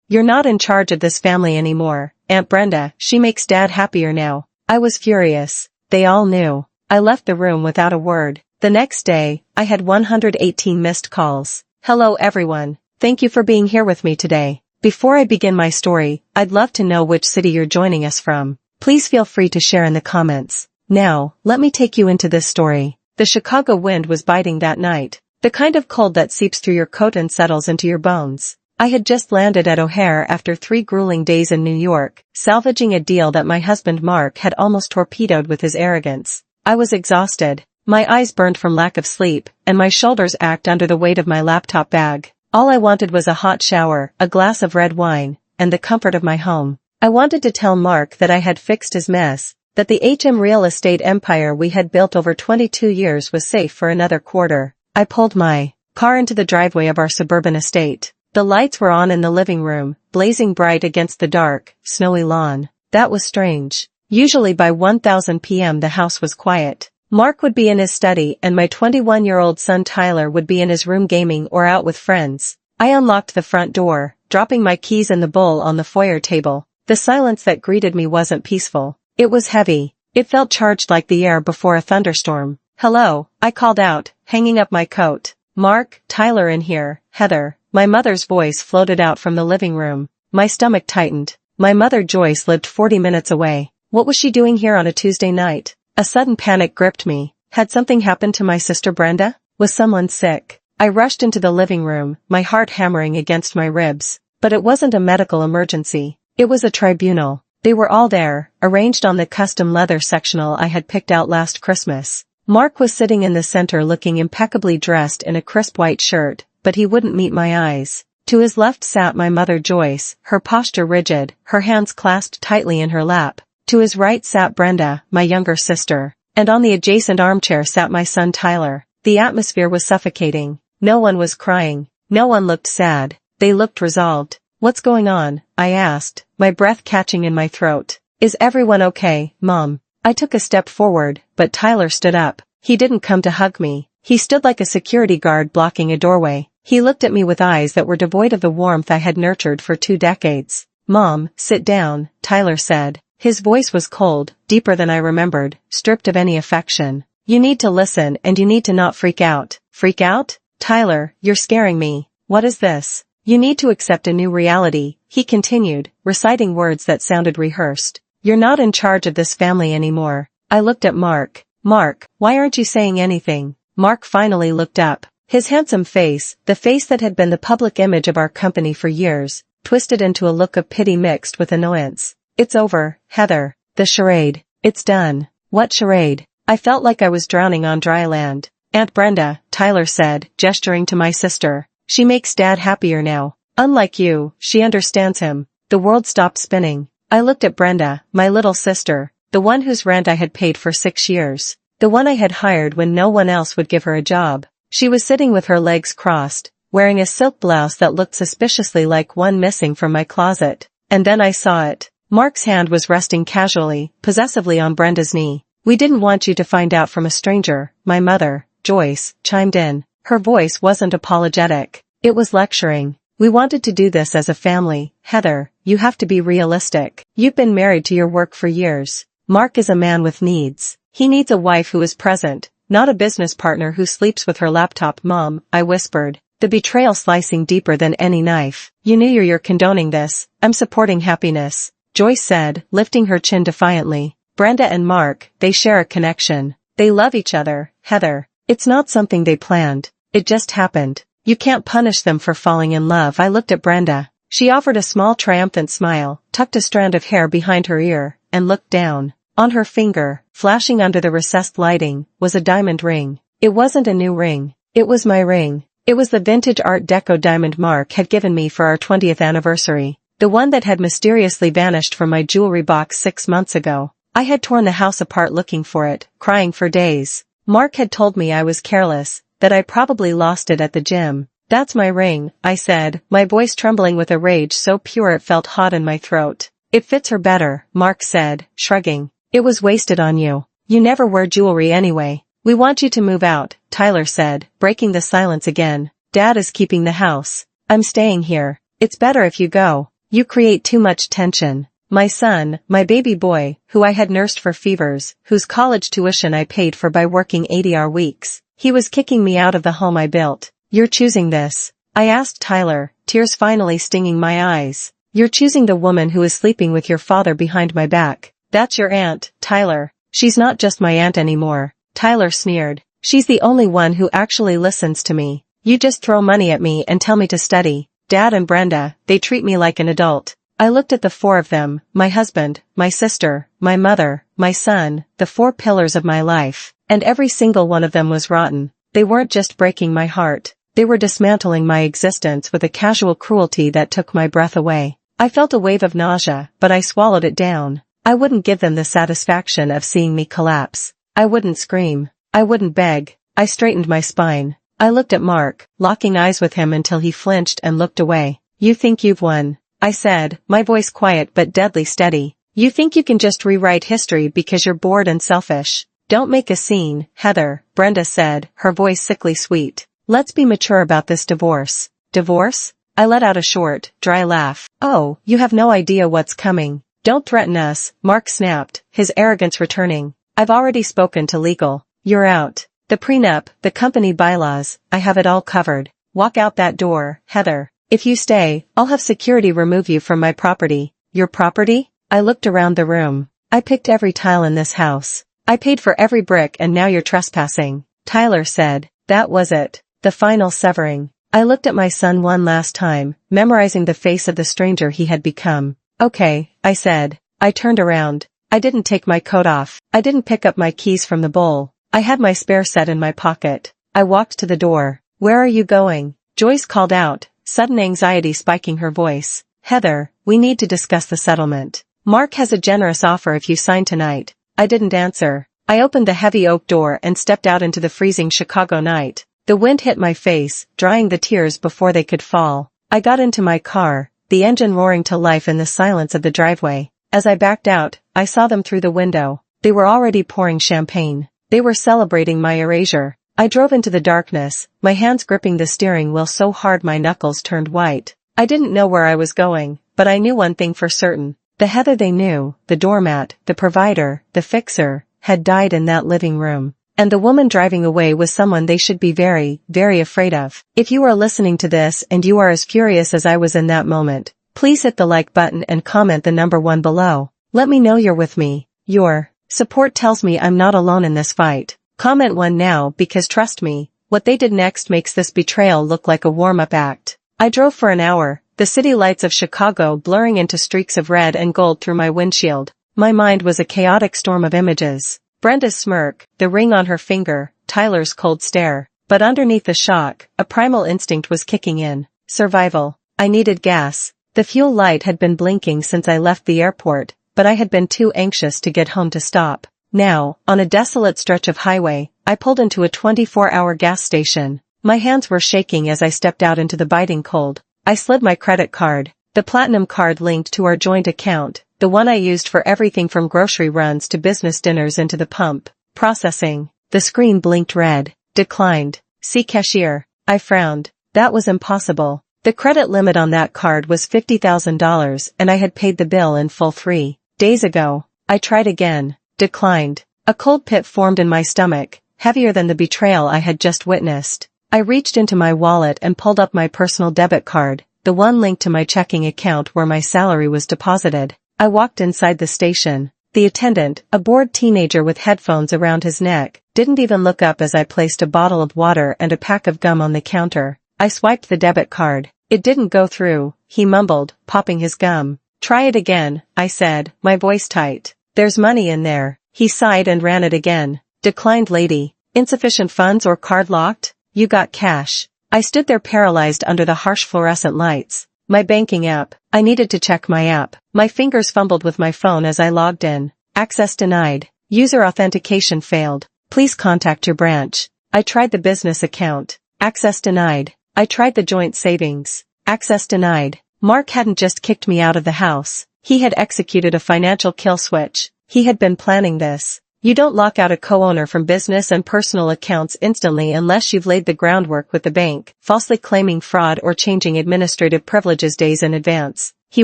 "You're not in charge of this family anymore, Aunt Brenda. She makes Dad happier now." I was furious. They all knew. I left the room without a word. The next day, I had 118 missed calls. "Hello everyone. Thank you for being here with me today. Before I begin my story, I'd love to know which city you're joining us from. Please feel free to share in the comments. Now, let me take you into this story." The Chicago wind was biting that night. The kind of cold that seeps through your coat and settles into your bones. I had just landed at O'Hare after 3 grueling days in New York, salvaging a deal that my husband Mark had almost torpedoed with his arrogance. I was exhausted. My eyes burned from lack of sleep, and my shoulders ached under the weight of my laptop bag. All I wanted was a hot shower, a glass of red wine, and the comfort of my home. I wanted to tell Mark that I had fixed his mess, that the real estate empire we had built over 22 years was safe for another quarter. I pulled my car into the driveway of our suburban estate. The lights were on in the living room, blazing bright against the dark, snowy lawn. That was strange. Usually by 1000 p.m. the house was quiet. Mark would be in his study and my 21-year-old son Tyler would be in his room gaming or out with friends. I unlocked the front door, dropping my keys in the bowl on the foyer table. The silence that greeted me wasn't peaceful. It was heavy. It felt charged like the air before a thunderstorm. "Hello," I called out, hanging up my coat. "Mark, Tyler in here, Heather." My mother's voice floated out from the living room. My stomach tightened. My mother Joyce lived 40 minutes away. What was she doing here on a Tuesday night? A sudden panic gripped me. Had something happened to my sister Brenda? Was someone sick? I rushed into the living room, my heart hammering against my ribs. But it wasn't a medical emergency. It was a tribunal. They were all there, arranged on the custom leather sectional I had picked out last Christmas. Mark was sitting in the center looking impeccably dressed in a crisp white shirt, but he wouldn't meet my eyes. To his left sat my mother Joyce, her posture rigid, her hands clasped tightly in her lap. To his right sat Brenda, my younger sister, and on the adjacent armchair sat my son Tyler. The atmosphere was suffocating. No one was crying. No one looked sad. They looked resolved. "What's going on?" I asked, my breath catching in my throat. "Is everyone okay, Mom?" I took a step forward, but Tyler stood up. He didn't come to hug me. He stood like a security guard blocking a doorway. He looked at me with eyes that were devoid of the warmth I had nurtured for 2 decades. "Mom, sit down," Tyler said. His voice was cold, deeper than I remembered, stripped of any affection. "You need to listen and you need to not freak out." "Freak out? Tyler, you're scaring me. What is this?" "You need to accept a new reality," he continued, reciting words that sounded rehearsed. "You're not in charge of this family anymore." I looked at Mark. "Mark, why aren't you saying anything?" Mark finally looked up. His handsome face, the face that had been the public image of our company for years, twisted into a look of pity mixed with annoyance. "It's over, Heather. The charade. It's done." "What charade?" I felt like I was drowning on dry land. "Aunt Brenda," Tyler said, gesturing to my sister. "She makes Dad happier now. Unlike you, she understands him." The world stopped spinning. I looked at Brenda, my little sister, the one whose rent I had paid for 6 years. The one I had hired when no one else would give her a job. She was sitting with her legs crossed, wearing a silk blouse that looked suspiciously like one missing from my closet. And then I saw it. Mark's hand was resting casually, possessively on Brenda's knee. "We didn't want you to find out from a stranger," my mother, Joyce, chimed in. Her voice wasn't apologetic. It was lecturing. "We wanted to do this as a family. Heather, you have to be realistic. You've been married to your work for years. Mark is a man with needs. He needs a wife who is present, not a business partner who sleeps with her laptop." "Mom," I whispered, the betrayal slicing deeper than any knife. "You knew you're condoning this." "I'm supporting happiness," Joyce said, lifting her chin defiantly. "Brenda and Mark, they share a connection. They love each other, Heather. It's not something they planned. It just happened. You can't punish them for falling in love." I looked at Brenda. She offered a small triumphant smile, tucked a strand of hair behind her ear, and looked down. On her finger, flashing under the recessed lighting, was a diamond ring. It wasn't a new ring. It was my ring. It was the vintage Art Deco diamond Mark had given me for our 20th anniversary. The one that had mysteriously vanished from my jewelry box 6 months ago. I had torn the house apart looking for it, crying for days. Mark had told me I was careless, that I probably lost it at the gym. "That's my ring," I said, my voice trembling with a rage so pure it felt hot in my throat. "It fits her better," Mark said, shrugging. "It was wasted on you. You never wear jewelry anyway." "We want you to move out," Tyler said, breaking the silence again. "Dad is keeping the house." "I'm staying here." "It's better if you go." You create too much tension. My son, my baby boy, who I had nursed for fevers, whose college tuition I paid for by working 80-hour weeks. He was kicking me out of the home I built. You're choosing this? I asked Tyler, tears finally stinging my eyes. You're choosing the woman who is sleeping with your father behind my back. That's your aunt, Tyler. She's not just my aunt anymore. Tyler sneered. She's the only one who actually listens to me. You just throw money at me and tell me to study. Dad and Brenda, they treat me like an adult. I looked at the four of them, my husband, my sister, my mother, my son, the four pillars of my life, and every single one of them was rotten. They weren't just breaking my heart. They were dismantling my existence with a casual cruelty that took my breath away. I felt a wave of nausea, but I swallowed it down. I wouldn't give them the satisfaction of seeing me collapse. I wouldn't scream. I wouldn't beg. I straightened my spine. I looked at Mark, locking eyes with him until he flinched and looked away. You think you've won, I said, my voice quiet but deadly steady. You think you can just rewrite history because you're bored and selfish. Don't make a scene, Heather, Brenda said, her voice sickly sweet. Let's be mature about this divorce. Divorce? I let out a short, dry laugh. Oh, you have no idea what's coming. Don't threaten us, Mark snapped, his arrogance returning. I've already spoken to legal. You're out. The prenup, the company bylaws, I have it all covered. Walk out that door, Heather. If you stay, I'll have security remove you from my property. Your property? I looked around the room. I picked every tile in this house. I paid for every brick and now you're trespassing. Tyler said. That was it. The final severing. I looked at my son one last time, memorizing the face of the stranger he had become. Okay, I said. I turned around. I didn't take my coat off. I didn't pick up my keys from the bowl. I had my spare set in my pocket. I walked to the door. Where are you going? Joyce called out, sudden anxiety spiking her voice. Heather, we need to discuss the settlement. Mark has a generous offer if you sign tonight. I didn't answer. I opened the heavy oak door and stepped out into the freezing Chicago night. The wind hit my face, drying the tears before they could fall. I got into my car, the engine roaring to life in the silence of the driveway. As I backed out, I saw them through the window. They were already pouring champagne. They were celebrating my erasure. I drove into the darkness, my hands gripping the steering wheel so hard my knuckles turned white. I didn't know where I was going, but I knew one thing for certain. The Heather they knew, the doormat, the provider, the fixer, had died in that living room. And the woman driving away was someone they should be very, very afraid of. If you are listening to this and you are as furious as I was in that moment, please hit the like button and comment the number 1 below. Let me know you're with me. Your support tells me I'm not alone in this fight. Comment 1 now because trust me, what they did next makes this betrayal look like a warm-up act. I drove for an hour, the city lights of Chicago blurring into streaks of red and gold through my windshield. My mind was a chaotic storm of images. Brenda's smirk, the ring on her finger, Tyler's cold stare. But underneath the shock, a primal instinct was kicking in. Survival. I needed gas. The fuel light had been blinking since I left the airport, but I had been too anxious to get home to stop. Now, on a desolate stretch of highway, I pulled into a 24-hour gas station. My hands were shaking as I stepped out into the biting cold. I slid my credit card, the platinum card linked to our joint account, the one I used for everything from grocery runs to business dinners, into the pump. Processing. The screen blinked red. Declined. See cashier. I frowned. That was impossible. The credit limit on that card was $50,000 and I had paid the bill in full 3 days ago. I tried again. Declined. A cold pit formed in my stomach, heavier than the betrayal I had just witnessed. I reached into my wallet and pulled up my personal debit card, the one linked to my checking account where my salary was deposited. I walked inside the station. The attendant, a bored teenager with headphones around his neck, didn't even look up as I placed a bottle of water and a pack of gum on the counter. I swiped the debit card. It didn't go through, he mumbled, popping his gum. Try it again, I said, my voice tight. There's money in there. He sighed and ran it again. Declined lady. Insufficient funds or card locked? You got cash. I stood there paralyzed under the harsh fluorescent lights. My banking app. I needed to check my app. My fingers fumbled with my phone as I logged in. Access denied. User authentication failed. Please contact your branch. I tried the business account. Access denied. I tried the joint savings. Access denied. Mark hadn't just kicked me out of the house. He had executed a financial kill switch. He had been planning this. You don't lock out a co-owner from business and personal accounts instantly unless you've laid the groundwork with the bank, falsely claiming fraud or changing administrative privileges days in advance. He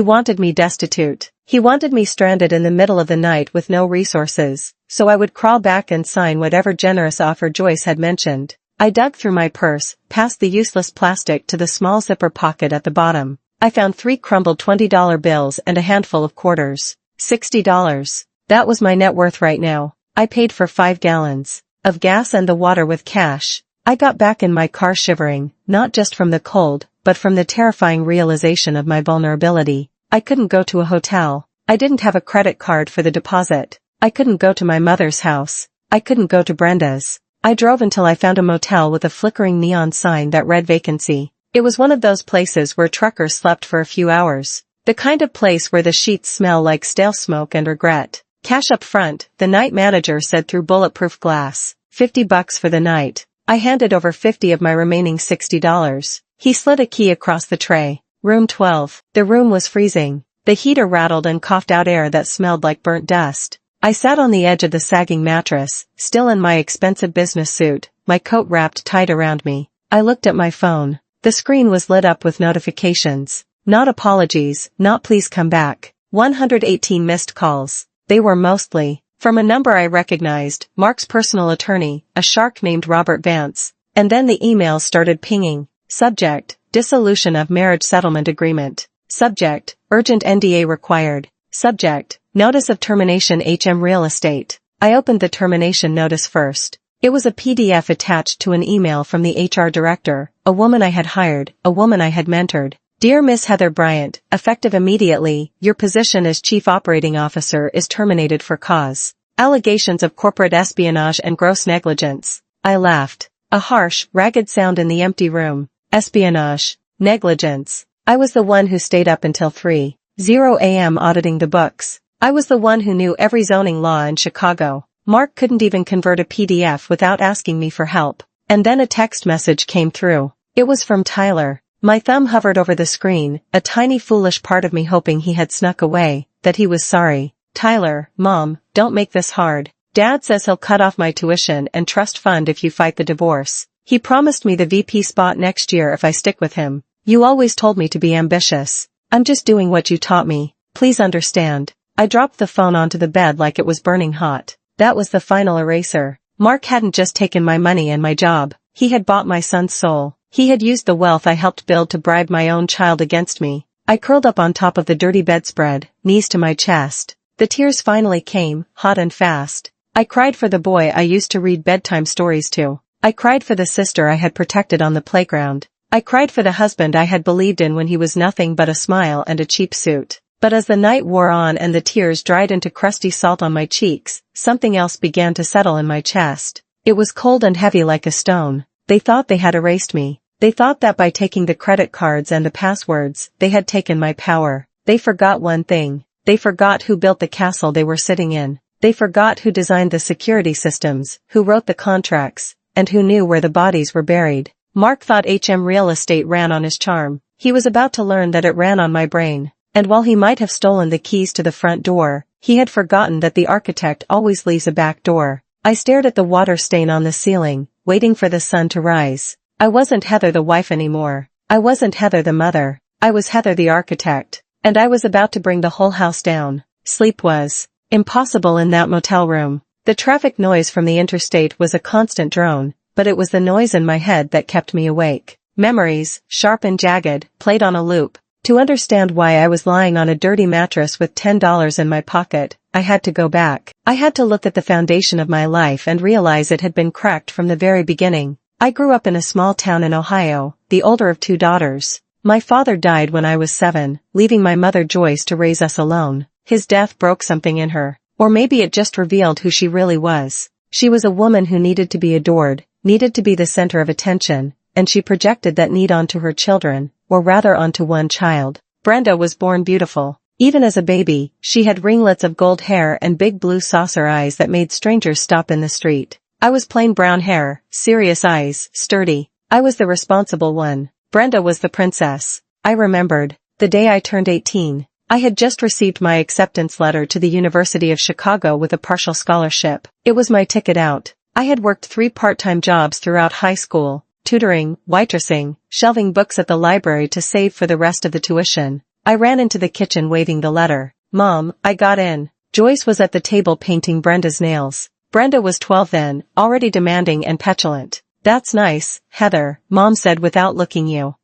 wanted me destitute. He wanted me stranded in the middle of the night with no resources, so I would crawl back and sign whatever generous offer Joyce had mentioned. I dug through my purse, past the useless plastic to the small zipper pocket at the bottom. I found 3 crumbled $20 bills and a handful of quarters. $60. That was my net worth right now. I paid for 5 gallons of gas and the water with cash. I got back in my car shivering, not just from the cold, but from the terrifying realization of my vulnerability. I couldn't go to a hotel. I didn't have a credit card for the deposit. I couldn't go to my mother's house. I couldn't go to Brenda's. I drove until I found a motel with a flickering neon sign that read vacancy. It was one of those places where truckers slept for a few hours. The kind of place where the sheets smell like stale smoke and regret. Cash up front, the night manager said through bulletproof glass. $50 for the night. I handed over 50 of my remaining $60. He slid a key across the tray. Room 12. The room was freezing. The heater rattled and coughed out air that smelled like burnt dust. I sat on the edge of the sagging mattress, still in my expensive business suit, my coat wrapped tight around me. I looked at my phone. The screen was lit up with notifications. Not apologies, not please come back. 118 missed calls. They were mostly from a number I recognized, Mark's personal attorney, a shark named Robert Vance. And then the emails started pinging. Subject, dissolution of marriage settlement agreement. Subject, urgent NDA required. Subject, notice of termination HM Real Estate. I opened the termination notice first. It was a PDF attached to an email from the HR director, a woman I had hired, a woman I had mentored. Dear Miss Heather Bryant, effective immediately, your position as Chief Operating Officer is terminated for cause. Allegations of corporate espionage and gross negligence. I laughed. A harsh, ragged sound in the empty room. Espionage. Negligence. I was the one who stayed up until 3:00 a.m. auditing the books. I was the one who knew every zoning law in Chicago. Mark couldn't even convert a PDF without asking me for help. And then a text message came through. It was from Tyler. My thumb hovered over the screen, a tiny foolish part of me hoping he had snuck away, that he was sorry. Tyler, Mom, don't make this hard. Dad says he'll cut off my tuition and trust fund if you fight the divorce. He promised me the VP spot next year if I stick with him. You always told me to be ambitious. I'm just doing what you taught me. Please understand. I dropped the phone onto the bed like it was burning hot. That was the final eraser. Mark hadn't just taken my money and my job. He had bought my son's soul. He had used the wealth I helped build to bribe my own child against me. I curled up on top of the dirty bedspread, knees to my chest. The tears finally came, hot and fast. I cried for the boy I used to read bedtime stories to. I cried for the sister I had protected on the playground. I cried for the husband I had believed in when he was nothing but a smile and a cheap suit. But as the night wore on and the tears dried into crusty salt on my cheeks, something else began to settle in my chest. It was cold and heavy like a stone. They thought they had erased me. They thought that by taking the credit cards and the passwords, they had taken my power. They forgot one thing. They forgot who built the castle they were sitting in. They forgot who designed the security systems, who wrote the contracts, and who knew where the bodies were buried. Mark thought HM Real Estate ran on his charm. He was about to learn that it ran on my brain. And while he might have stolen the keys to the front door, he had forgotten that the architect always leaves a back door. I stared at the water stain on the ceiling, waiting for the sun to rise. I wasn't Heather the wife anymore. I wasn't Heather the mother. I was Heather the architect. And I was about to bring the whole house down. Sleep was impossible in that motel room. The traffic noise from the interstate was a constant drone, but it was the noise in my head that kept me awake. Memories, sharp and jagged, played on a loop. To understand why I was lying on a dirty mattress with $10 in my pocket, I had to go back. I had to look at the foundation of my life and realize it had been cracked from the very beginning. I grew up in a small town in Ohio, the older of 2 daughters. My father died when I was 7, leaving my mother Joyce to raise us alone. His death broke something in her. Or maybe it just revealed who she really was. She was a woman who needed to be adored, needed to be the center of attention, and she projected that need onto her children, or rather onto one child. Brenda was born beautiful. Even as a baby, she had ringlets of gold hair and big blue saucer eyes that made strangers stop in the street. I was plain brown hair, serious eyes, sturdy. I was the responsible one. Brenda was the princess. I remembered. The day I turned 18. I had just received my acceptance letter to the University of Chicago with a partial scholarship. It was my ticket out. I had worked 3 part-time jobs throughout high school, tutoring, waitressing, shelving books at the library to save for the rest of the tuition. I ran into the kitchen waving the letter. Mom, I got in. Joyce was at the table painting Brenda's nails. Brenda was 12 then, already demanding and petulant. That's nice, Heather, Mom said without looking you.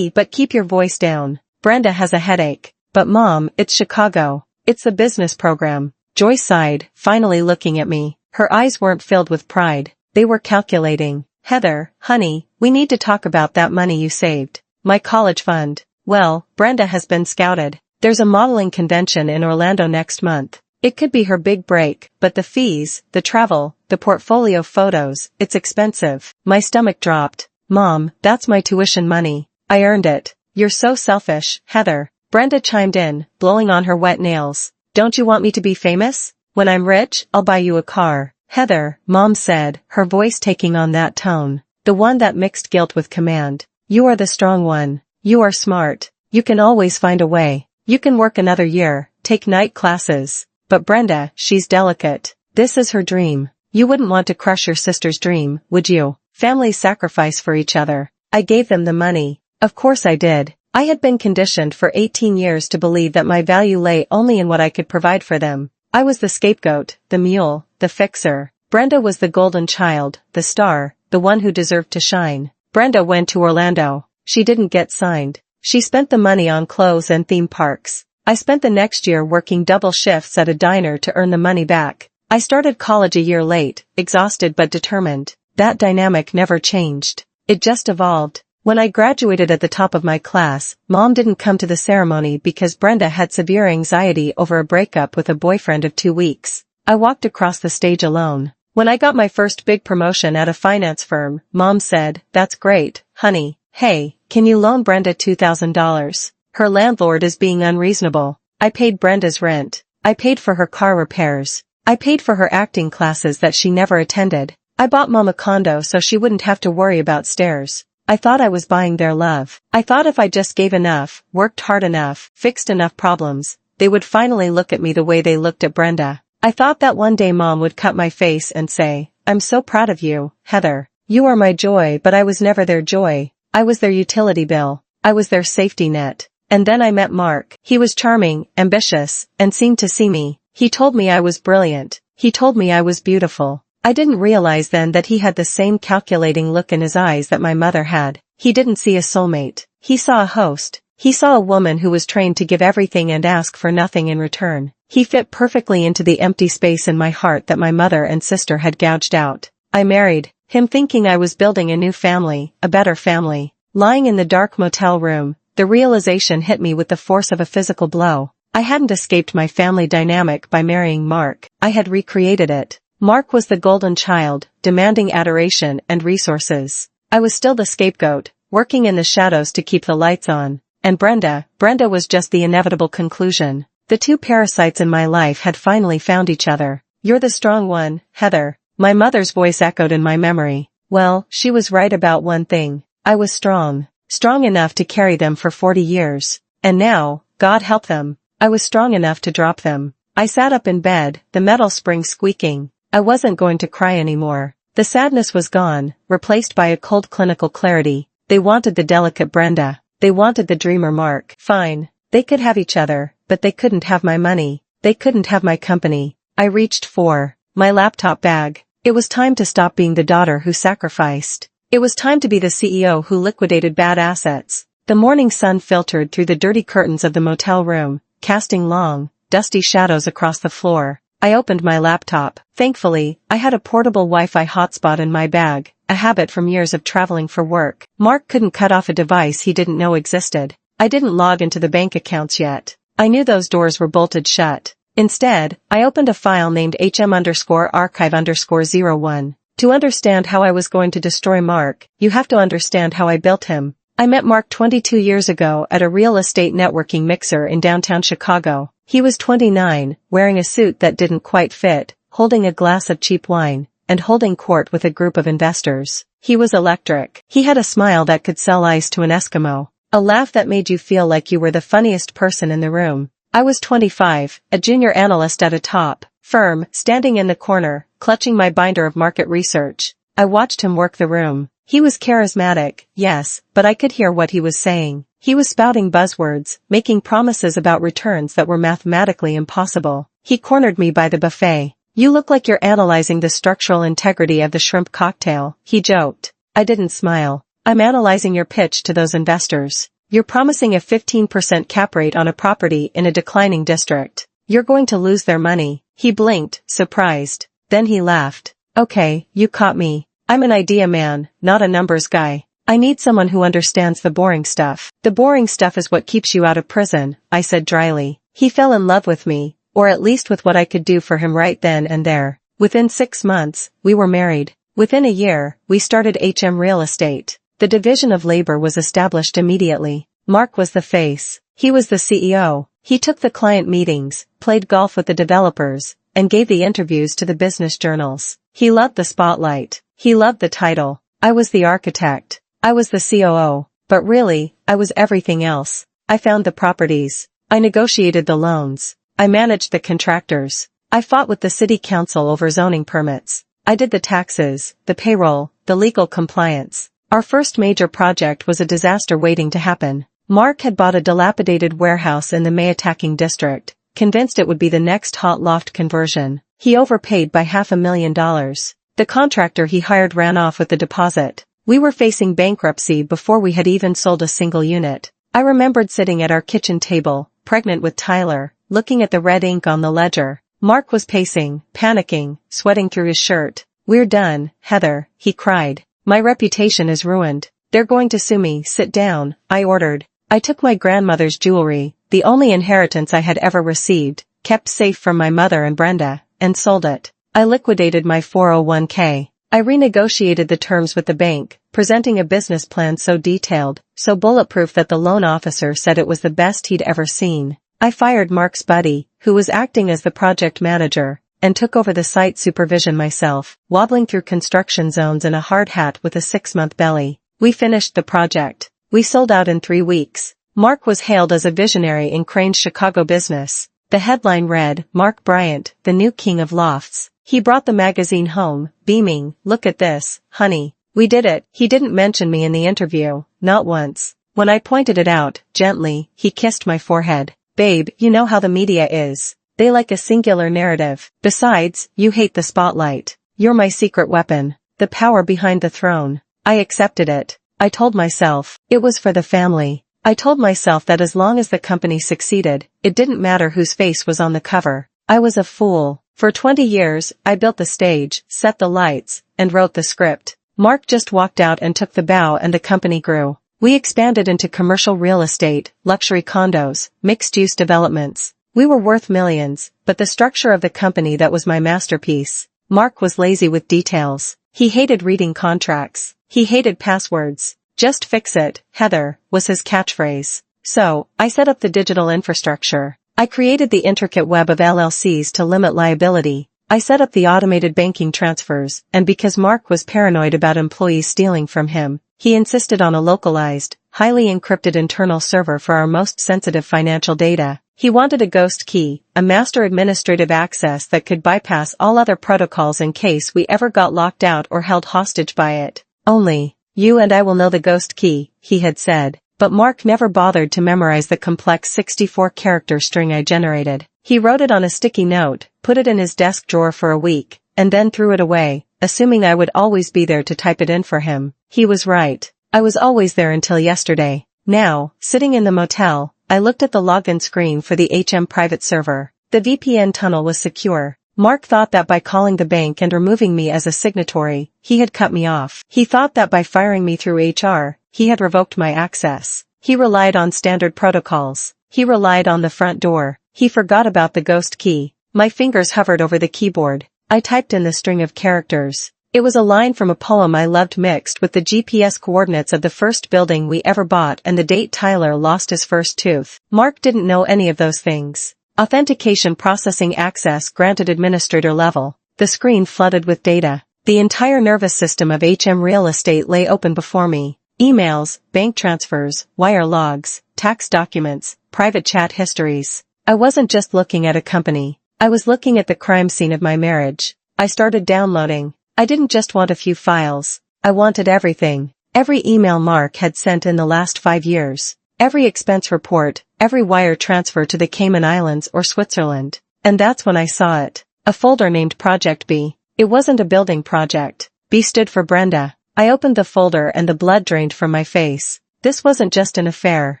But keep your voice down. Brenda has a headache. But Mom, it's Chicago. It's the business program. Joyce sighed, finally looking at me. Her eyes weren't filled with pride. They were calculating. Heather, honey, we need to talk about that money you saved. My college fund. Well, Brenda has been scouted. There's a modeling convention in Orlando next month. It could be her big break, but the fees, the travel, the portfolio photos, it's expensive. My stomach dropped. Mom, that's my tuition money. I earned it. You're so selfish, Heather. Brenda chimed in, blowing on her wet nails. Don't you want me to be famous? When I'm rich, I'll buy you a car. Heather, Mom said, her voice taking on that tone. The one that mixed guilt with command. You are the strong one. You are smart. You can always find a way. You can work another year, take night classes. But Brenda, she's delicate. This is her dream. You wouldn't want to crush your sister's dream, would you? Families sacrifice for each other. I gave them the money. Of course I did. I had been conditioned for 18 years to believe that my value lay only in what I could provide for them. I was the scapegoat, the mule, the fixer. Brenda was the golden child, the star, the one who deserved to shine. Brenda went to Orlando. She didn't get signed. She spent the money on clothes and theme parks. I spent the next year working double shifts at a diner to earn the money back. I started college a year late, exhausted but determined. That dynamic never changed. It just evolved. When I graduated at the top of my class, Mom didn't come to the ceremony because Brenda had severe anxiety over a breakup with a boyfriend of 2 weeks. I walked across the stage alone. When I got my first big promotion at a finance firm, Mom said, "That's great, honey. Hey, can you loan Brenda $2,000? Her landlord is being unreasonable." I paid Brenda's rent. I paid for her car repairs. I paid for her acting classes that she never attended. I bought Mom a condo so she wouldn't have to worry about stairs. I thought I was buying their love. I thought if I just gave enough, worked hard enough, fixed enough problems, they would finally look at me the way they looked at Brenda. I thought that one day Mom would cut my face and say, "I'm so proud of you, Heather. You are my joy," but I was never their joy. I was their utility bill. I was their safety net. And then I met Mark. He was charming, ambitious, and seemed to see me. He told me I was brilliant. He told me I was beautiful. I didn't realize then that he had the same calculating look in his eyes that my mother had. He didn't see a soulmate. He saw a host. He saw a woman who was trained to give everything and ask for nothing in return. He fit perfectly into the empty space in my heart that my mother and sister had gouged out. I married him thinking I was building a new family, a better family. Lying in the dark motel room, the realization hit me with the force of a physical blow. I hadn't escaped my family dynamic by marrying Mark. I had recreated it. Mark was the golden child, demanding adoration and resources. I was still the scapegoat, working in the shadows to keep the lights on. And Brenda was just the inevitable conclusion. The two parasites in my life had finally found each other. "You're the strong one, Heather." My mother's voice echoed in my memory. Well, she was right about one thing. I was strong. Strong enough to carry them for 40 years. And now, God help them, I was strong enough to drop them. I sat up in bed, the metal spring squeaking. I wasn't going to cry anymore. The sadness was gone, replaced by a cold clinical clarity. They wanted the delicate Brenda. They wanted the dreamer Mark. Fine. They could have each other, but they couldn't have my money. They couldn't have my company. I reached for my laptop bag. It was time to stop being the daughter who sacrificed. It was time to be the CEO who liquidated bad assets. The morning sun filtered through the dirty curtains of the motel room, casting long, dusty shadows across the floor. I opened my laptop. Thankfully, I had a portable Wi-Fi hotspot in my bag, a habit from years of traveling for work. Mark couldn't cut off a device he didn't know existed. I didn't log into the bank accounts yet. I knew those doors were bolted shut. Instead, I opened a file named hm_archive_01. To understand how I was going to destroy Mark, you have to understand how I built him. I met Mark 22 years ago at a real estate networking mixer in downtown Chicago. He was 29, wearing a suit that didn't quite fit, holding a glass of cheap wine, and holding court with a group of investors. He was electric. He had a smile that could sell ice to an Eskimo. A laugh that made you feel like you were the funniest person in the room. I was 25, a junior analyst at a top firm, standing in the corner, clutching my binder of market research. I watched him work the room. He was charismatic, yes, but I could hear what he was saying. He was spouting buzzwords, making promises about returns that were mathematically impossible. He cornered me by the buffet. "You look like you're analyzing the structural integrity of the shrimp cocktail," he joked. I didn't smile. "I'm analyzing your pitch to those investors. You're promising a 15% cap rate on a property in a declining district. You're going to lose their money." He blinked, surprised. Then he laughed. "Okay, you caught me. I'm an idea man, not a numbers guy. I need someone who understands the boring stuff." "The boring stuff is what keeps you out of prison," I said dryly. He fell in love with me, or at least with what I could do for him right then and there. Within 6 months, we were married. Within a year, we started HM Real Estate. The division of labor was established immediately. Mark was the face. He was the CEO. He took the client meetings, played golf with the developers, and gave the interviews to the business journals. He loved the spotlight. He loved the title. I was the architect. I was the COO. But really, I was everything else. I found the properties. I negotiated the loans. I managed the contractors. I fought with the city council over zoning permits. I did the taxes, the payroll, the legal compliance. Our first major project was a disaster waiting to happen. Mark had bought a dilapidated warehouse in the Mayatacking district, convinced it would be the next hot loft conversion. He overpaid by $500,000. The contractor he hired ran off with the deposit. We were facing bankruptcy before we had even sold a single unit. I remembered sitting at our kitchen table, pregnant with Tyler, looking at the red ink on the ledger. Mark was pacing, panicking, sweating through his shirt. "We're done, Heather," he cried. "My reputation is ruined. They're going to sue me." "Sit down," I ordered. I took my grandmother's jewelry, the only inheritance I had ever received, kept safe from my mother and Brenda, and sold it. I liquidated my 401k. I renegotiated the terms with the bank, presenting a business plan so detailed, so bulletproof that the loan officer said it was the best he'd ever seen. I fired Mark's buddy, who was acting as the project manager, and took over the site supervision myself, wobbling through construction zones in a hard hat with a 6-month belly. We finished the project. We sold out in 3 weeks. Mark was hailed as a visionary in Crane's Chicago business. The headline read, "Mark Bryant, the new king of lofts." He brought the magazine home, beaming, "Look at this, honey. We did it." He didn't mention me in the interview, not once. When I pointed it out, gently, he kissed my forehead. "Babe, you know how the media is. They like a singular narrative. Besides, you hate the spotlight. You're my secret weapon. The power behind the throne." I accepted it. I told myself, it was for the family. I told myself that as long as the company succeeded, it didn't matter whose face was on the cover. I was a fool. For 20 years, I built the stage, set the lights, and wrote the script. Mark just walked out and took the bow, and the company grew. We expanded into commercial real estate, luxury condos, mixed-use developments. We were worth millions, but the structure of the company that was my masterpiece. Mark was lazy with details. He hated reading contracts. He hated passwords. "Just fix it, Heather," was his catchphrase. So, I set up the digital infrastructure. I created the intricate web of LLCs to limit liability. I set up the automated banking transfers, and because Mark was paranoid about employees stealing from him, he insisted on a localized, highly encrypted internal server for our most sensitive financial data. He wanted a ghost key, a master administrative access that could bypass all other protocols in case we ever got locked out or held hostage by it. "Only you and I will know the ghost key," he had said. But Mark never bothered to memorize the complex 64-character string I generated. He wrote it on a sticky note, put it in his desk drawer for a week, and then threw it away, assuming I would always be there to type it in for him. He was right. I was always there until yesterday. Now, sitting in the motel, I looked at the login screen for the HM private server. The VPN tunnel was secure. Mark thought that by calling the bank and removing me as a signatory, he had cut me off. He thought that by firing me through HR, he had revoked my access. He relied on standard protocols. He relied on the front door. He forgot about the ghost key. My fingers hovered over the keyboard. I typed in the string of characters. It was a line from a poem I loved mixed with the GPS coordinates of the first building we ever bought and the date Tyler lost his first tooth. Mark didn't know any of those things. Authentication processing access granted administrator level. The screen flooded with data. The entire nervous system of HM Real Estate lay open before me. Emails, bank transfers, wire logs, tax documents, private chat histories. I wasn't just looking at a company. I was looking at the crime scene of my marriage. I started downloading. I didn't just want a few files. I wanted everything. Every email Mark had sent in the last 5 years. Every expense report, every wire transfer to the Cayman Islands or Switzerland. And that's when I saw it. A folder named Project B. It wasn't a building project. B stood for Brenda. I opened the folder and the blood drained from my face. This wasn't just an affair.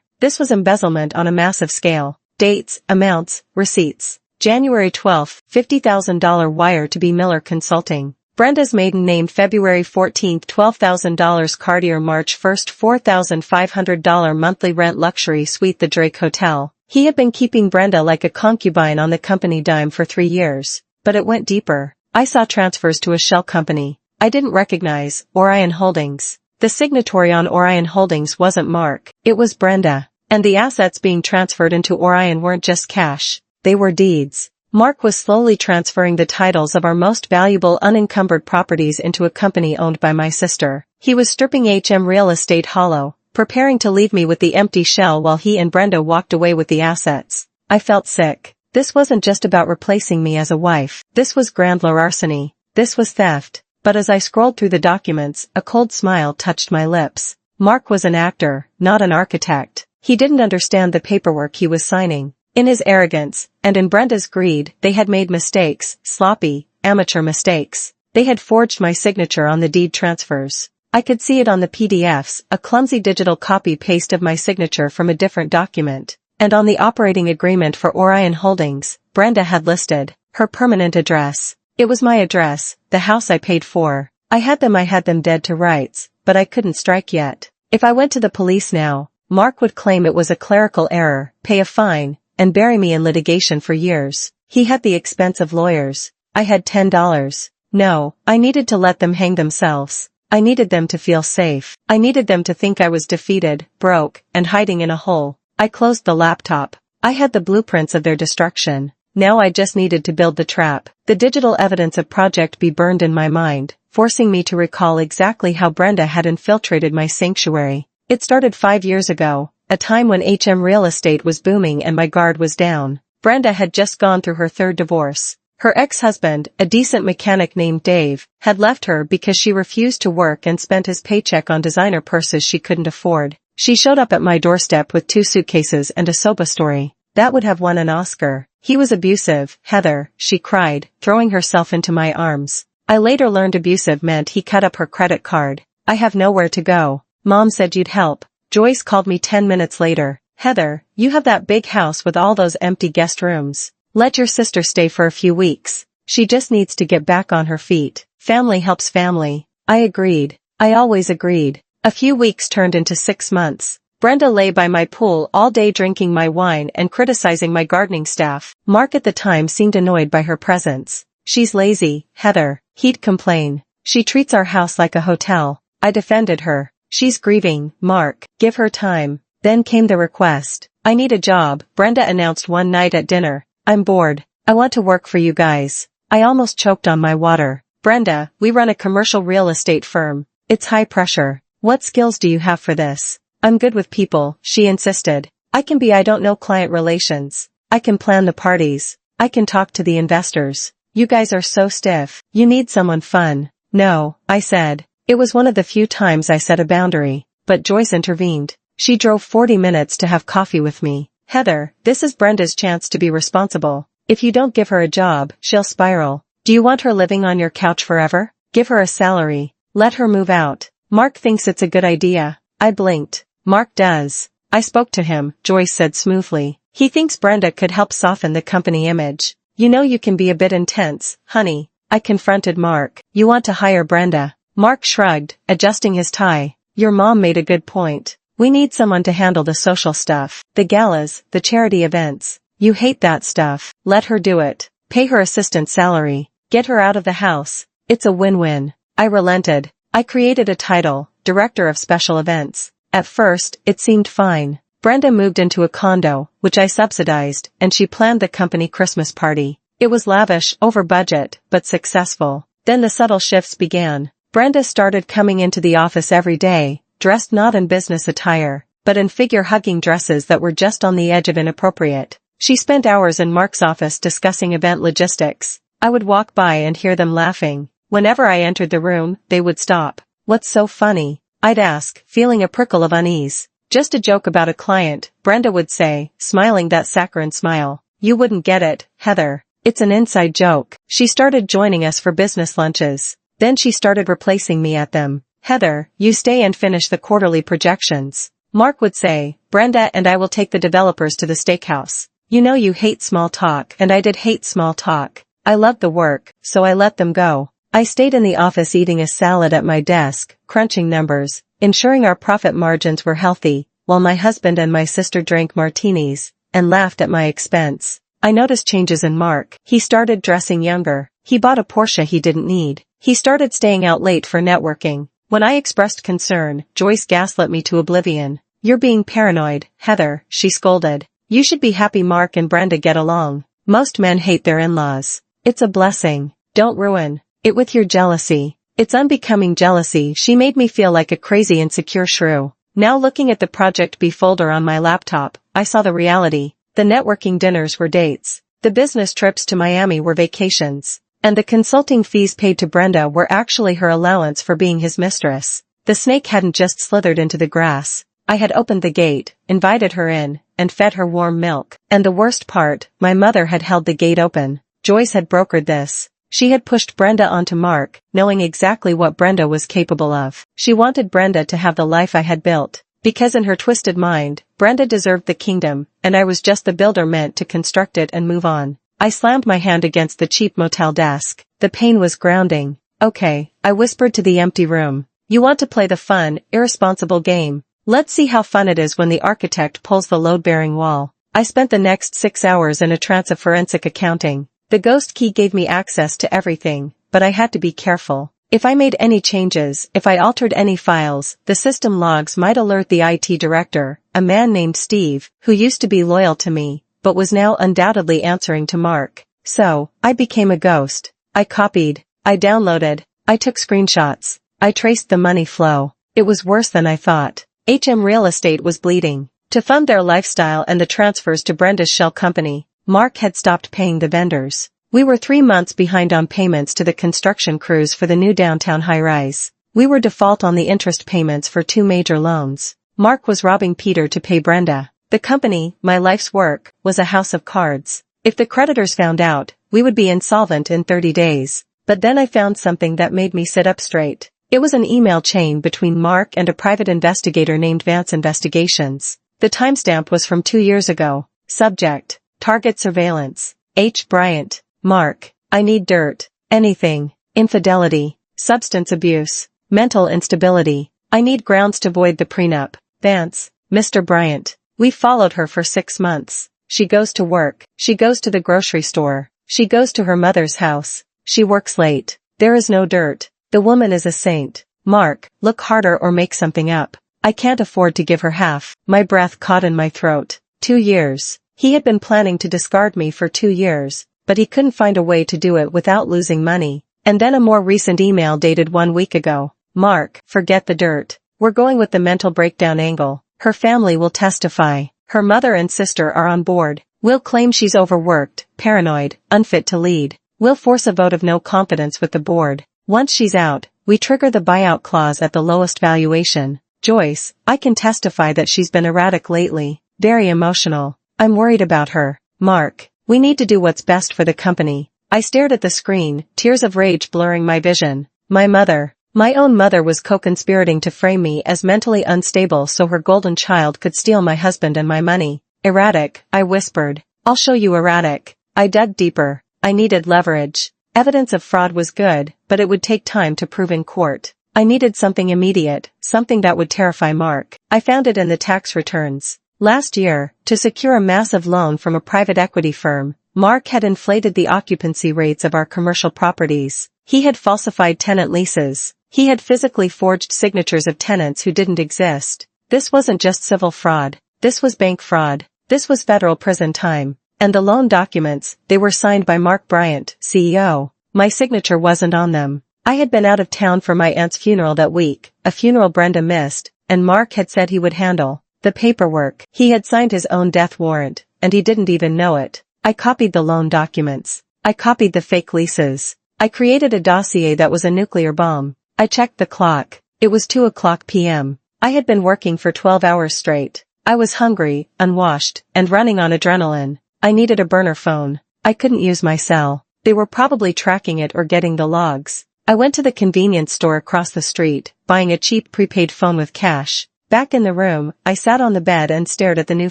This was embezzlement on a massive scale. Dates, amounts, receipts. January 12th, $50,000 wire to B. Miller Consulting. Brenda's maiden name February 14th, $12,000 Cartier March 1st, $4,500 monthly rent luxury suite The Drake Hotel. He had been keeping Brenda like a concubine on the company dime for 3 years. But it went deeper. I saw transfers to a shell company I didn't recognize, Orion Holdings. The signatory on Orion Holdings wasn't Mark, it was Brenda. And the assets being transferred into Orion weren't just cash, they were deeds. Mark was slowly transferring the titles of our most valuable unencumbered properties into a company owned by my sister. He was stripping HM Real Estate hollow, preparing to leave me with the empty shell while he and Brenda walked away with the assets. I felt sick. This wasn't just about replacing me as a wife. This was grand larceny. This was theft. But as I scrolled through the documents, a cold smile touched my lips. Mark was an actor, not an architect. He didn't understand the paperwork he was signing. In his arrogance, and in Brenda's greed, they had made mistakes, sloppy, amateur mistakes. They had forged my signature on the deed transfers. I could see it on the PDFs, a clumsy digital copy-paste of my signature from a different document. And on the operating agreement for Orion Holdings, Brenda had listed her permanent address. It was my address, the house I paid for. I had them dead to rights, but I couldn't strike yet. If I went to the police now, Mark would claim it was a clerical error, pay a fine, and bury me in litigation for years. He had the expense of lawyers. I had $10. No, I needed to let them hang themselves. I needed them to feel safe. I needed them to think I was defeated, broke, and hiding in a hole. I closed the laptop. I had the blueprints of their destruction. Now I just needed to build the trap. The digital evidence of Project B burned in my mind, forcing me to recall exactly how Brenda had infiltrated my sanctuary. It started 5 years ago, a time when HM Real Estate was booming and my guard was down. Brenda had just gone through her 3rd divorce. Her ex-husband, a decent mechanic named Dave, had left her because she refused to work and spent his paycheck on designer purses she couldn't afford. She showed up at my doorstep with 2 suitcases and a soba story. That would have won an Oscar. He was abusive, Heather, she cried, throwing herself into my arms. I later learned abusive meant he cut up her credit card. I have nowhere to go. Mom said you'd help. Joyce called me 10 minutes later. Heather, you have that big house with all those empty guest rooms. Let your sister stay for a few weeks. She just needs to get back on her feet. Family helps family. I agreed. I always agreed. A few weeks turned into 6 months. Brenda lay by my pool all day drinking my wine and criticizing my gardening staff. Mark at the time seemed annoyed by her presence. She's lazy, Heather, he'd complain. She treats our house like a hotel. I defended her. She's grieving, Mark, give her time. Then came the request. I need a job, Brenda announced one night at dinner. I'm bored. I want to work for you guys. I almost choked on my water. Brenda, we run a commercial real estate firm. It's high pressure. What skills do you have for this? I'm good with people, she insisted. I don't know client relations. I can plan the parties. I can talk to the investors. You guys are so stiff. You need someone fun. No, I said. It was one of the few times I set a boundary. But Joyce intervened. She drove 40 minutes to have coffee with me. Heather, this is Brenda's chance to be responsible. If you don't give her a job, she'll spiral. Do you want her living on your couch forever? Give her a salary. Let her move out. Mark thinks it's a good idea. I blinked. Mark does. I spoke to him, Joyce said smoothly. He thinks Brenda could help soften the company image. You know you can be a bit intense, honey. I confronted Mark. You want to hire Brenda? Mark shrugged, adjusting his tie. Your mom made a good point. We need someone to handle the social stuff. The galas, the charity events. You hate that stuff. Let her do it. Pay her assistant salary. Get her out of the house. It's a win-win. I relented. I created a title, Director of Special Events. At first, it seemed fine. Brenda moved into a condo, which I subsidized, and she planned the company Christmas party. It was lavish, over budget, but successful. Then the subtle shifts began. Brenda started coming into the office every day, dressed not in business attire, but in figure-hugging dresses that were just on the edge of inappropriate. She spent hours in Mark's office discussing event logistics. I would walk by and hear them laughing. Whenever I entered the room, they would stop. What's so funny? I'd ask, feeling a prickle of unease. Just a joke about a client, Brenda would say, smiling that saccharine smile. You wouldn't get it, Heather. It's an inside joke. She started joining us for business lunches. Then she started replacing me at them. Heather, you stay and finish the quarterly projections. Mark would say, Brenda and I will take the developers to the steakhouse. You know you hate small talk, and I did hate small talk. I loved the work, so I let them go. I stayed in the office eating a salad at my desk, crunching numbers, ensuring our profit margins were healthy, while my husband and my sister drank martinis and laughed at my expense. I noticed changes in Mark. He started dressing younger. He bought a Porsche he didn't need. He started staying out late for networking. When I expressed concern, Joyce gaslit me to oblivion. You're being paranoid, Heather, she scolded. You should be happy Mark and Brenda get along. Most men hate their in-laws. It's a blessing. Don't ruin it with your jealousy. It's unbecoming jealousy. She made me feel like a crazy insecure shrew. Now looking at the Project B folder on my laptop, I saw the reality. The networking dinners were dates. The business trips to Miami were vacations. And the consulting fees paid to Brenda were actually her allowance for being his mistress. The snake hadn't just slithered into the grass. I had opened the gate, invited her in, and fed her warm milk. And the worst part, my mother had held the gate open. Joyce had brokered this. She had pushed Brenda onto Mark, knowing exactly what Brenda was capable of. She wanted Brenda to have the life I had built. Because in her twisted mind, Brenda deserved the kingdom, and I was just the builder meant to construct it and move on. I slammed my hand against the cheap motel desk. The pain was grounding. Okay, I whispered to the empty room. You want to play the fun, irresponsible game. Let's see how fun it is when the architect pulls the load-bearing wall. I spent the next 6 hours in a trance of forensic accounting. The ghost key gave me access to everything, but I had to be careful. If I made any changes, if I altered any files, the system logs might alert the IT director, a man named Steve, who used to be loyal to me, but was now undoubtedly answering to Mark. So, I became a ghost. I copied. I downloaded. I took screenshots. I traced the money flow. It was worse than I thought. HM Real Estate was bleeding. To fund their lifestyle and the transfers to Brenda's shell company, Mark had stopped paying the vendors. We were 3 months behind on payments to the construction crews for the new downtown high-rise. We were default on the interest payments for 2 major loans. Mark was robbing Peter to pay Brenda. The company, my life's work, was a house of cards. If the creditors found out, we would be insolvent in 30 days. But then I found something that made me sit up straight. It was an email chain between Mark and a private investigator named Vance Investigations. The timestamp was from 2 years ago. Subject: Target surveillance. H. Bryant. Mark: I need dirt. Anything. Infidelity. Substance abuse. Mental instability. I need grounds to void the prenup. Vance: Mr. Bryant. We followed her for 6 months. She goes to work. She goes to the grocery store. She goes to her mother's house. She works late. There is no dirt. The woman is a saint. Mark: look harder or make something up. I can't afford to give her half. My breath caught in my throat. 2 years. He had been planning to discard me for 2 years, but he couldn't find a way to do it without losing money. And then a more recent email dated 1 week ago. Mark: forget the dirt. We're going with the mental breakdown angle. Her family will testify. Her mother and sister are on board. We'll claim she's overworked, paranoid, unfit to lead. We'll force a vote of no confidence with the board. Once she's out, we trigger the buyout clause at the lowest valuation. Joyce: I can testify that she's been erratic lately, very emotional. I'm worried about her. Mark: we need to do what's best for the company. I stared at the screen, tears of rage blurring my vision. My mother. My own mother was co-conspirating to frame me as mentally unstable so her golden child could steal my husband and my money. Erratic, I whispered. I'll show you erratic. I dug deeper. I needed leverage. Evidence of fraud was good, but it would take time to prove in court. I needed something immediate, something that would terrify Mark. I found it in the tax returns. Last year, to secure a massive loan from a private equity firm, Mark had inflated the occupancy rates of our commercial properties. He had falsified tenant leases. He had physically forged signatures of tenants who didn't exist. This wasn't just civil fraud. This was bank fraud. This was federal prison time. And the loan documents, they were signed by Mark Bryant, CEO. My signature wasn't on them. I had been out of town for my aunt's funeral that week, a funeral Brenda missed, and Mark had said he would handle the paperwork. He had signed his own death warrant, and he didn't even know it. I copied the loan documents. I copied the fake leases. I created a dossier that was a nuclear bomb. I checked the clock. It was 2 p.m. I had been working for 12 hours straight. I was hungry, unwashed, and running on adrenaline. I needed a burner phone. I couldn't use my cell. They were probably tracking it or getting the logs. I went to the convenience store across the street, buying a cheap prepaid phone with cash. Back in the room, I sat on the bed and stared at the new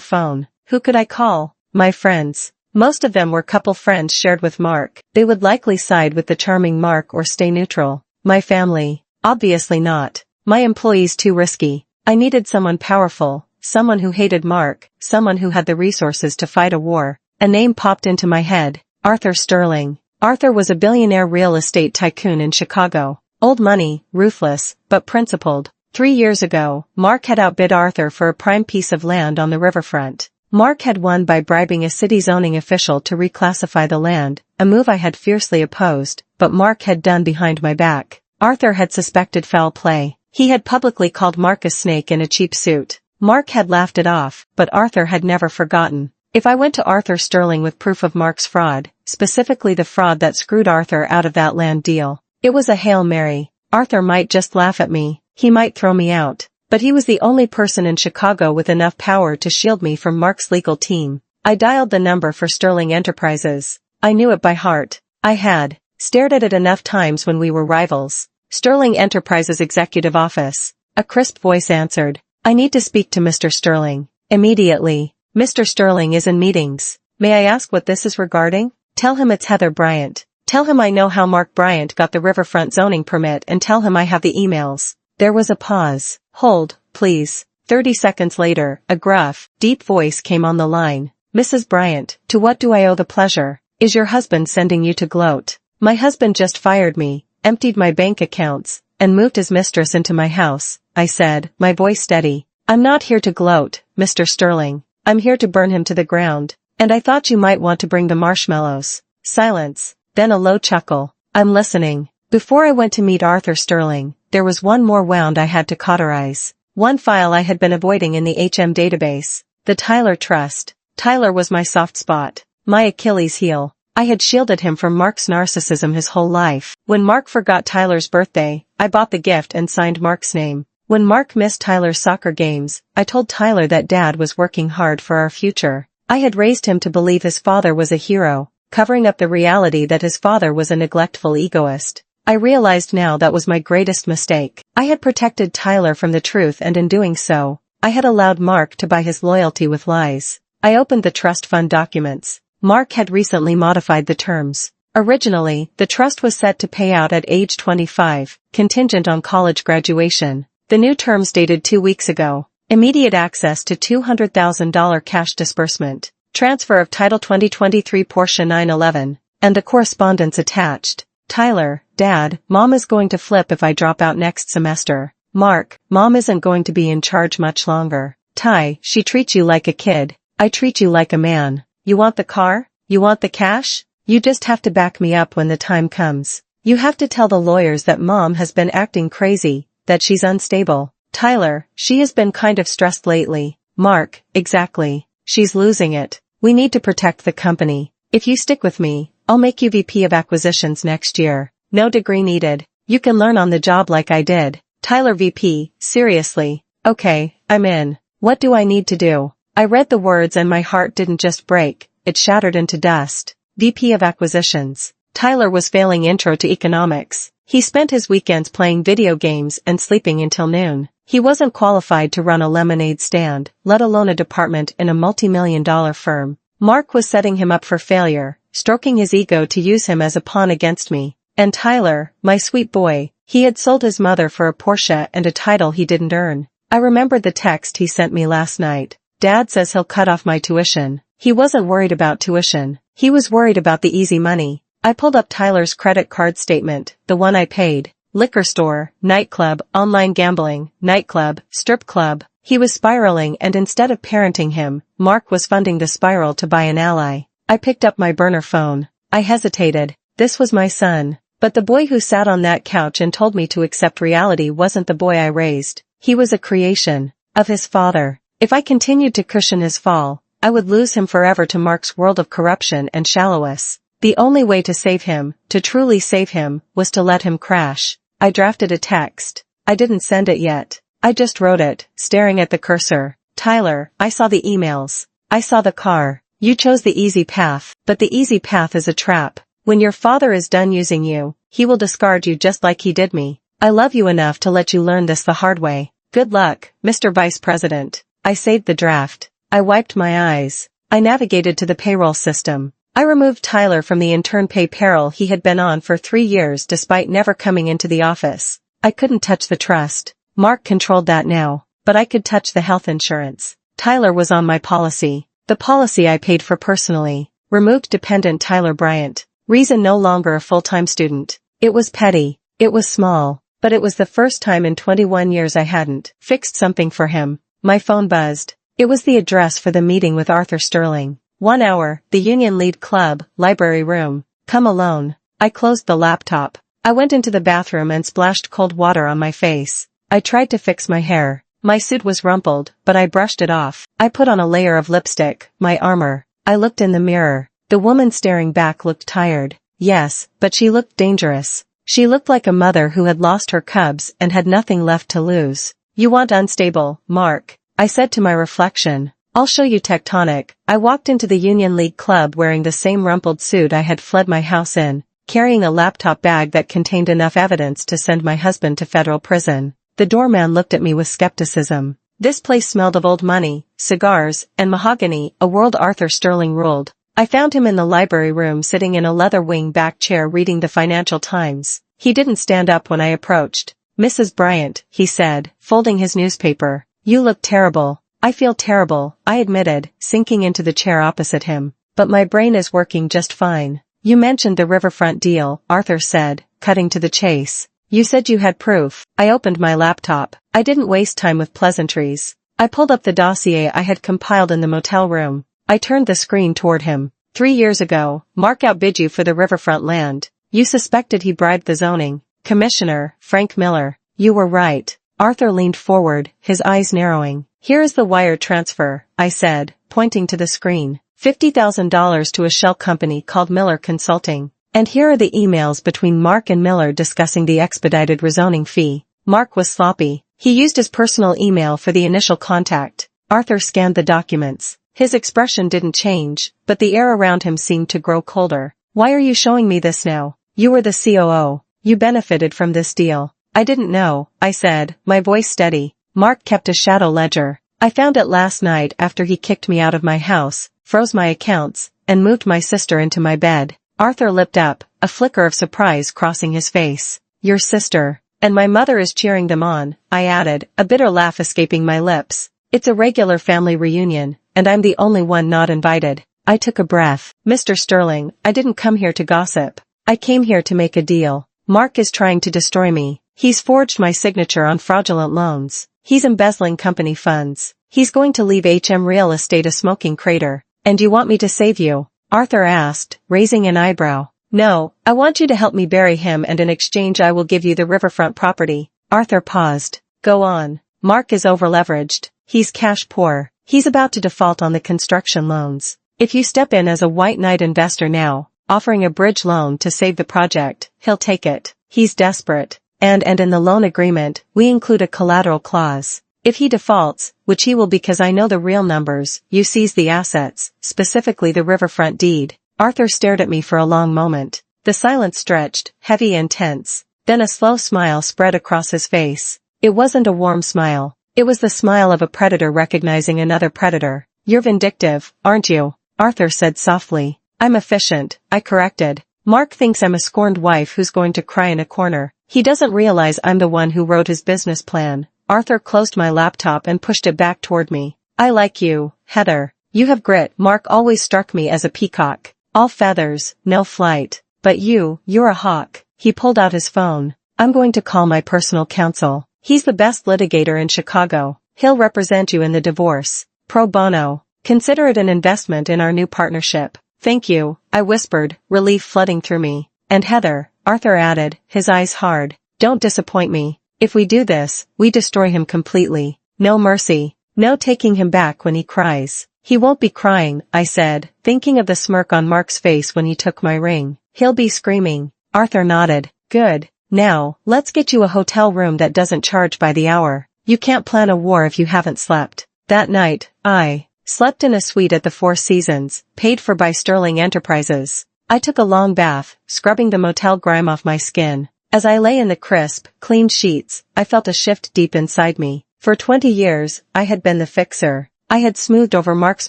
phone. Who could I call? My friends. Most of them were couple friends shared with Mark. They would likely side with the charming Mark or stay neutral. My family. Obviously not. My employees too risky. I needed someone powerful, someone who hated Mark, someone who had the resources to fight a war. A name popped into my head. Arthur Sterling. Arthur was a billionaire real estate tycoon in Chicago. Old money, ruthless, but principled. 3 years ago, Mark had outbid Arthur for a prime piece of land on the riverfront. Mark had won by bribing a city zoning official to reclassify the land, a move I had fiercely opposed, but Mark had done behind my back. Arthur had suspected foul play. He had publicly called Mark a snake in a cheap suit. Mark had laughed it off, but Arthur had never forgotten. If I went to Arthur Sterling with proof of Mark's fraud, specifically the fraud that screwed Arthur out of that land deal, it was a Hail Mary. Arthur might just laugh at me, he might throw me out, but he was the only person in Chicago with enough power to shield me from Mark's legal team. I dialed the number for Sterling Enterprises. I knew it by heart. I had stared at it enough times when we were rivals. Sterling Enterprises Executive Office. A crisp voice answered. I need to speak to Mr. Sterling. Immediately. Mr. Sterling is in meetings. May I ask what this is regarding? Tell him it's Heather Bryant. Tell him I know how Mark Bryant got the riverfront zoning permit and tell him I have the emails. There was a pause. Hold, please. 30 seconds later, a gruff, deep voice came on the line. Mrs. Bryant, to what do I owe the pleasure? Is your husband sending you to gloat? My husband just fired me, emptied my bank accounts, and moved his mistress into my house, I said, my voice steady. I'm not here to gloat, Mr. Sterling. I'm here to burn him to the ground. And I thought you might want to bring the marshmallows. Silence. Then a low chuckle. I'm listening. Before I went to meet Arthur Sterling, there was one more wound I had to cauterize. One file I had been avoiding in the HM database. The Tyler Trust. Tyler was my soft spot. My Achilles heel. I had shielded him from Mark's narcissism his whole life. When Mark forgot Tyler's birthday, I bought the gift and signed Mark's name. When Mark missed Tyler's soccer games, I told Tyler that Dad was working hard for our future. I had raised him to believe his father was a hero, covering up the reality that his father was a neglectful egoist. I realized now that was my greatest mistake. I had protected Tyler from the truth, and in doing so, I had allowed Mark to buy his loyalty with lies. I opened the trust fund documents. Mark had recently modified the terms. Originally, the trust was set to pay out at age 25, contingent on college graduation. The new terms dated 2 weeks ago. Immediate access to $200,000 cash disbursement. Transfer of Title 2023 Porsche 911. And the correspondence attached. Tyler, Dad, Mom is going to flip if I drop out next semester. Mark, Mom isn't going to be in charge much longer. Ty, she treats you like a kid. I treat you like a man. You want the car? You want the cash? You just have to back me up when the time comes. You have to tell the lawyers that Mom has been acting crazy, that she's unstable. Tyler, she has been kind of stressed lately. Mark, exactly. She's losing it. We need to protect the company. If you stick with me, I'll make you VP of Acquisitions next year. No degree needed. You can learn on the job like I did. Tyler VP, seriously. Okay, I'm in. What do I need to do? I read the words and my heart didn't just break, it shattered into dust. VP of Acquisitions. Tyler was failing Intro to Economics. He spent his weekends playing video games and sleeping until noon. He wasn't qualified to run a lemonade stand, let alone a department in a multi-million-dollar firm. Mark was setting him up for failure, stroking his ego to use him as a pawn against me. And Tyler, my sweet boy, he had sold his mother for a Porsche and a title he didn't earn. I remembered the text he sent me last night. Dad says he'll cut off my tuition. He wasn't worried about tuition. He was worried about the easy money. I pulled up Tyler's credit card statement, the one I paid. Liquor store, nightclub, online gambling, nightclub, strip club. He was spiraling, and instead of parenting him, Mark was funding the spiral to buy an ally. I picked up my burner phone. I hesitated. This was my son. But the boy who sat on that couch and told me to accept reality wasn't the boy I raised. He was a creation of his father. If I continued to cushion his fall, I would lose him forever to Mark's world of corruption and shallowness. The only way to save him, to truly save him, was to let him crash. I drafted a text. I didn't send it yet. I just wrote it, staring at the cursor. Tyler, I saw the emails. I saw the car. You chose the easy path, but the easy path is a trap. When your father is done using you, he will discard you just like he did me. I love you enough to let you learn this the hard way. Good luck, Mr. Vice President. I saved the draft. I wiped my eyes. I navigated to the payroll system. I removed Tyler from the intern pay payroll he had been on for 3 years despite never coming into the office. I couldn't touch the trust. Mark controlled that now, but I could touch the health insurance. Tyler was on my policy. The policy I paid for personally. Removed dependent Tyler Bryant. Reason no longer a full-time student. It was petty. It was small. But it was the first time in 21 years I hadn't fixed something for him. My phone buzzed. It was the address for the meeting with Arthur Sterling. 1 hour, the Union Lead Club, library room. Come alone. I closed the laptop. I went into the bathroom and splashed cold water on my face. I tried to fix my hair. My suit was rumpled, but I brushed it off. I put on a layer of lipstick, my armor. I looked in the mirror. The woman staring back looked tired. Yes, but she looked dangerous. She looked like a mother who had lost her cubs and had nothing left to lose. You want unstable, Mark, I said to my reflection. I'll show you tectonic. I walked into the Union League Club wearing the same rumpled suit I had fled my house in, carrying a laptop bag that contained enough evidence to send my husband to federal prison. The doorman looked at me with skepticism. This place smelled of old money, cigars, and mahogany, a world Arthur Sterling ruled. I found him in the library room sitting in a leather wing-back chair reading the Financial Times. He didn't stand up when I approached. Mrs. Bryant, he said, folding his newspaper. You look terrible. I feel terrible, I admitted, sinking into the chair opposite him. But my brain is working just fine. You mentioned the riverfront deal, Arthur said, cutting to the chase. You said you had proof. I opened my laptop. I didn't waste time with pleasantries. I pulled up the dossier I had compiled in the motel room. I turned the screen toward him. 3 years ago, Mark outbid you for the riverfront land. You suspected he bribed the zoning commissioner, Frank Miller. You were right. Arthur leaned forward, his eyes narrowing. Here is the wire transfer, I said, pointing to the screen. $50,000 to a shell company called Miller Consulting. And here are the emails between Mark and Miller discussing the expedited rezoning fee. Mark was sloppy. He used his personal email for the initial contact. Arthur scanned the documents. His expression didn't change, but the air around him seemed to grow colder. Why are you showing me this now? You were the COO. You benefited from this deal. I didn't know, I said, my voice steady. Mark kept a shadow ledger. I found it last night after he kicked me out of my house, froze my accounts, and moved my sister into my bed. Arthur lipped up, a flicker of surprise crossing his face. Your sister. And my mother is cheering them on, I added, a bitter laugh escaping my lips. It's a regular family reunion, and I'm the only one not invited. I took a breath. Mr. Sterling, I didn't come here to gossip. I came here to make a deal. Mark is trying to destroy me. He's forged my signature on fraudulent loans. He's embezzling company funds. He's going to leave HM Real Estate a smoking crater. And you want me to save you? Arthur asked, raising an eyebrow. No, I want you to help me bury him and in exchange I will give you the riverfront property. Arthur paused. Go on. Mark is overleveraged. He's cash poor. He's about to default on the construction loans. If you step in as a white knight investor now, offering a bridge loan to save the project, he'll take it. He's desperate. And in the loan agreement, we include a collateral clause. If he defaults, which he will because I know the real numbers, you seize the assets, specifically the riverfront deed. Arthur stared at me for a long moment. The silence stretched, heavy and tense. Then a slow smile spread across his face. It wasn't a warm smile. It was the smile of a predator recognizing another predator. You're vindictive, aren't you? Arthur said softly. I'm efficient, I corrected. Mark thinks I'm a scorned wife who's going to cry in a corner. He doesn't realize I'm the one who wrote his business plan. Arthur closed my laptop and pushed it back toward me. I like you, Heather. You have grit. Mark always struck me as a peacock. All feathers, no flight. But you're a hawk. He pulled out his phone. I'm going to call my personal counsel. He's the best litigator in Chicago. He'll represent you in the divorce. Pro bono. Consider it an investment in our new partnership. Thank you, I whispered, relief flooding through me. And Heather, Arthur added, his eyes hard. Don't disappoint me. If we do this, we destroy him completely. No mercy. No taking him back when he cries. He won't be crying, I said, thinking of the smirk on Mark's face when he took my ring. He'll be screaming. Arthur nodded. Good. Now, let's get you a hotel room that doesn't charge by the hour. You can't plan a war if you haven't slept. That night, I slept in a suite at the Four Seasons, paid for by Sterling Enterprises. I took a long bath, scrubbing the motel grime off my skin. As I lay in the crisp, clean sheets, I felt a shift deep inside me. For 20 years, I had been the fixer. I had smoothed over Mark's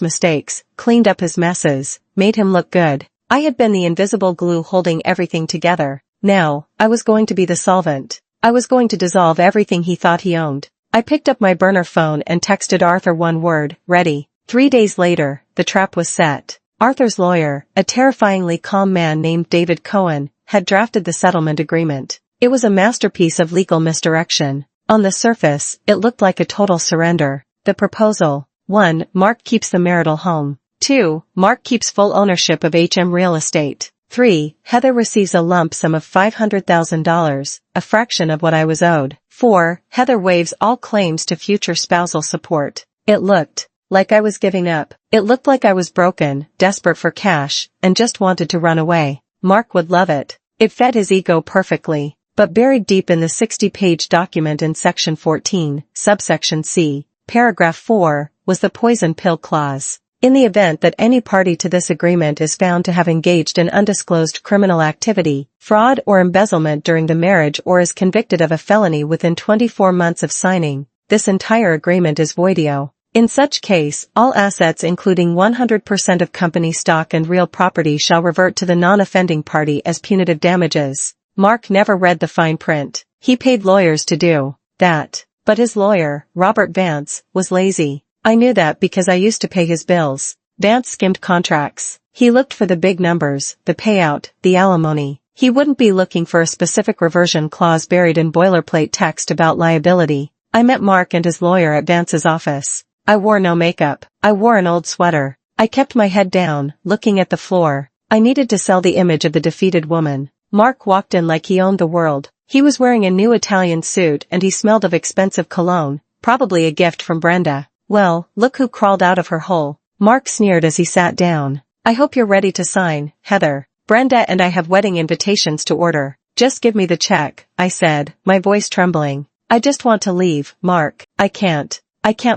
mistakes, cleaned up his messes, made him look good. I had been the invisible glue holding everything together. Now, I was going to be the solvent. I was going to dissolve everything he thought he owned. I picked up my burner phone and texted Arthur one word, ready. 3 days later, the trap was set. Arthur's lawyer, a terrifyingly calm man named David Cohen, had drafted the settlement agreement. It was a masterpiece of legal misdirection. On the surface, it looked like a total surrender. The proposal: 1. Mark keeps the marital home. 2. Mark keeps full ownership of HM Real Estate. 3. Heather receives a lump sum of $500,000, a fraction of what I was owed. 4. Heather waives all claims to future spousal support. It looked like I was giving up. It looked like I was broken, desperate for cash, and just wanted to run away. Mark would love it. It fed his ego perfectly. But buried deep in the 60-page document in Section 14, subsection C, paragraph 4, was the poison pill clause. In the event that any party to this agreement is found to have engaged in undisclosed criminal activity, fraud or embezzlement during the marriage or is convicted of a felony within 24 months of signing, this entire agreement is voidio. In such case, all assets including 100% of company stock and real property shall revert to the non-offending party as punitive damages. Mark never read the fine print. He paid lawyers to do that. But his lawyer, Robert Vance, was lazy. I knew that because I used to pay his bills. Vance skimmed contracts. He looked for the big numbers, the payout, the alimony. He wouldn't be looking for a specific reversion clause buried in boilerplate text about liability. I met Mark and his lawyer at Vance's office. I wore no makeup. I wore an old sweater. I kept my head down, looking at the floor. I needed to sell the image of the defeated woman. Mark walked in like he owned the world. He was wearing a new Italian suit and he smelled of expensive cologne, probably a gift from Brenda. Well, look who crawled out of her hole. Mark sneered as he sat down. I hope you're ready to sign, Heather. Brenda and I have wedding invitations to order. Just give me the check, I said, my voice trembling. I just want to leave, Mark. I can't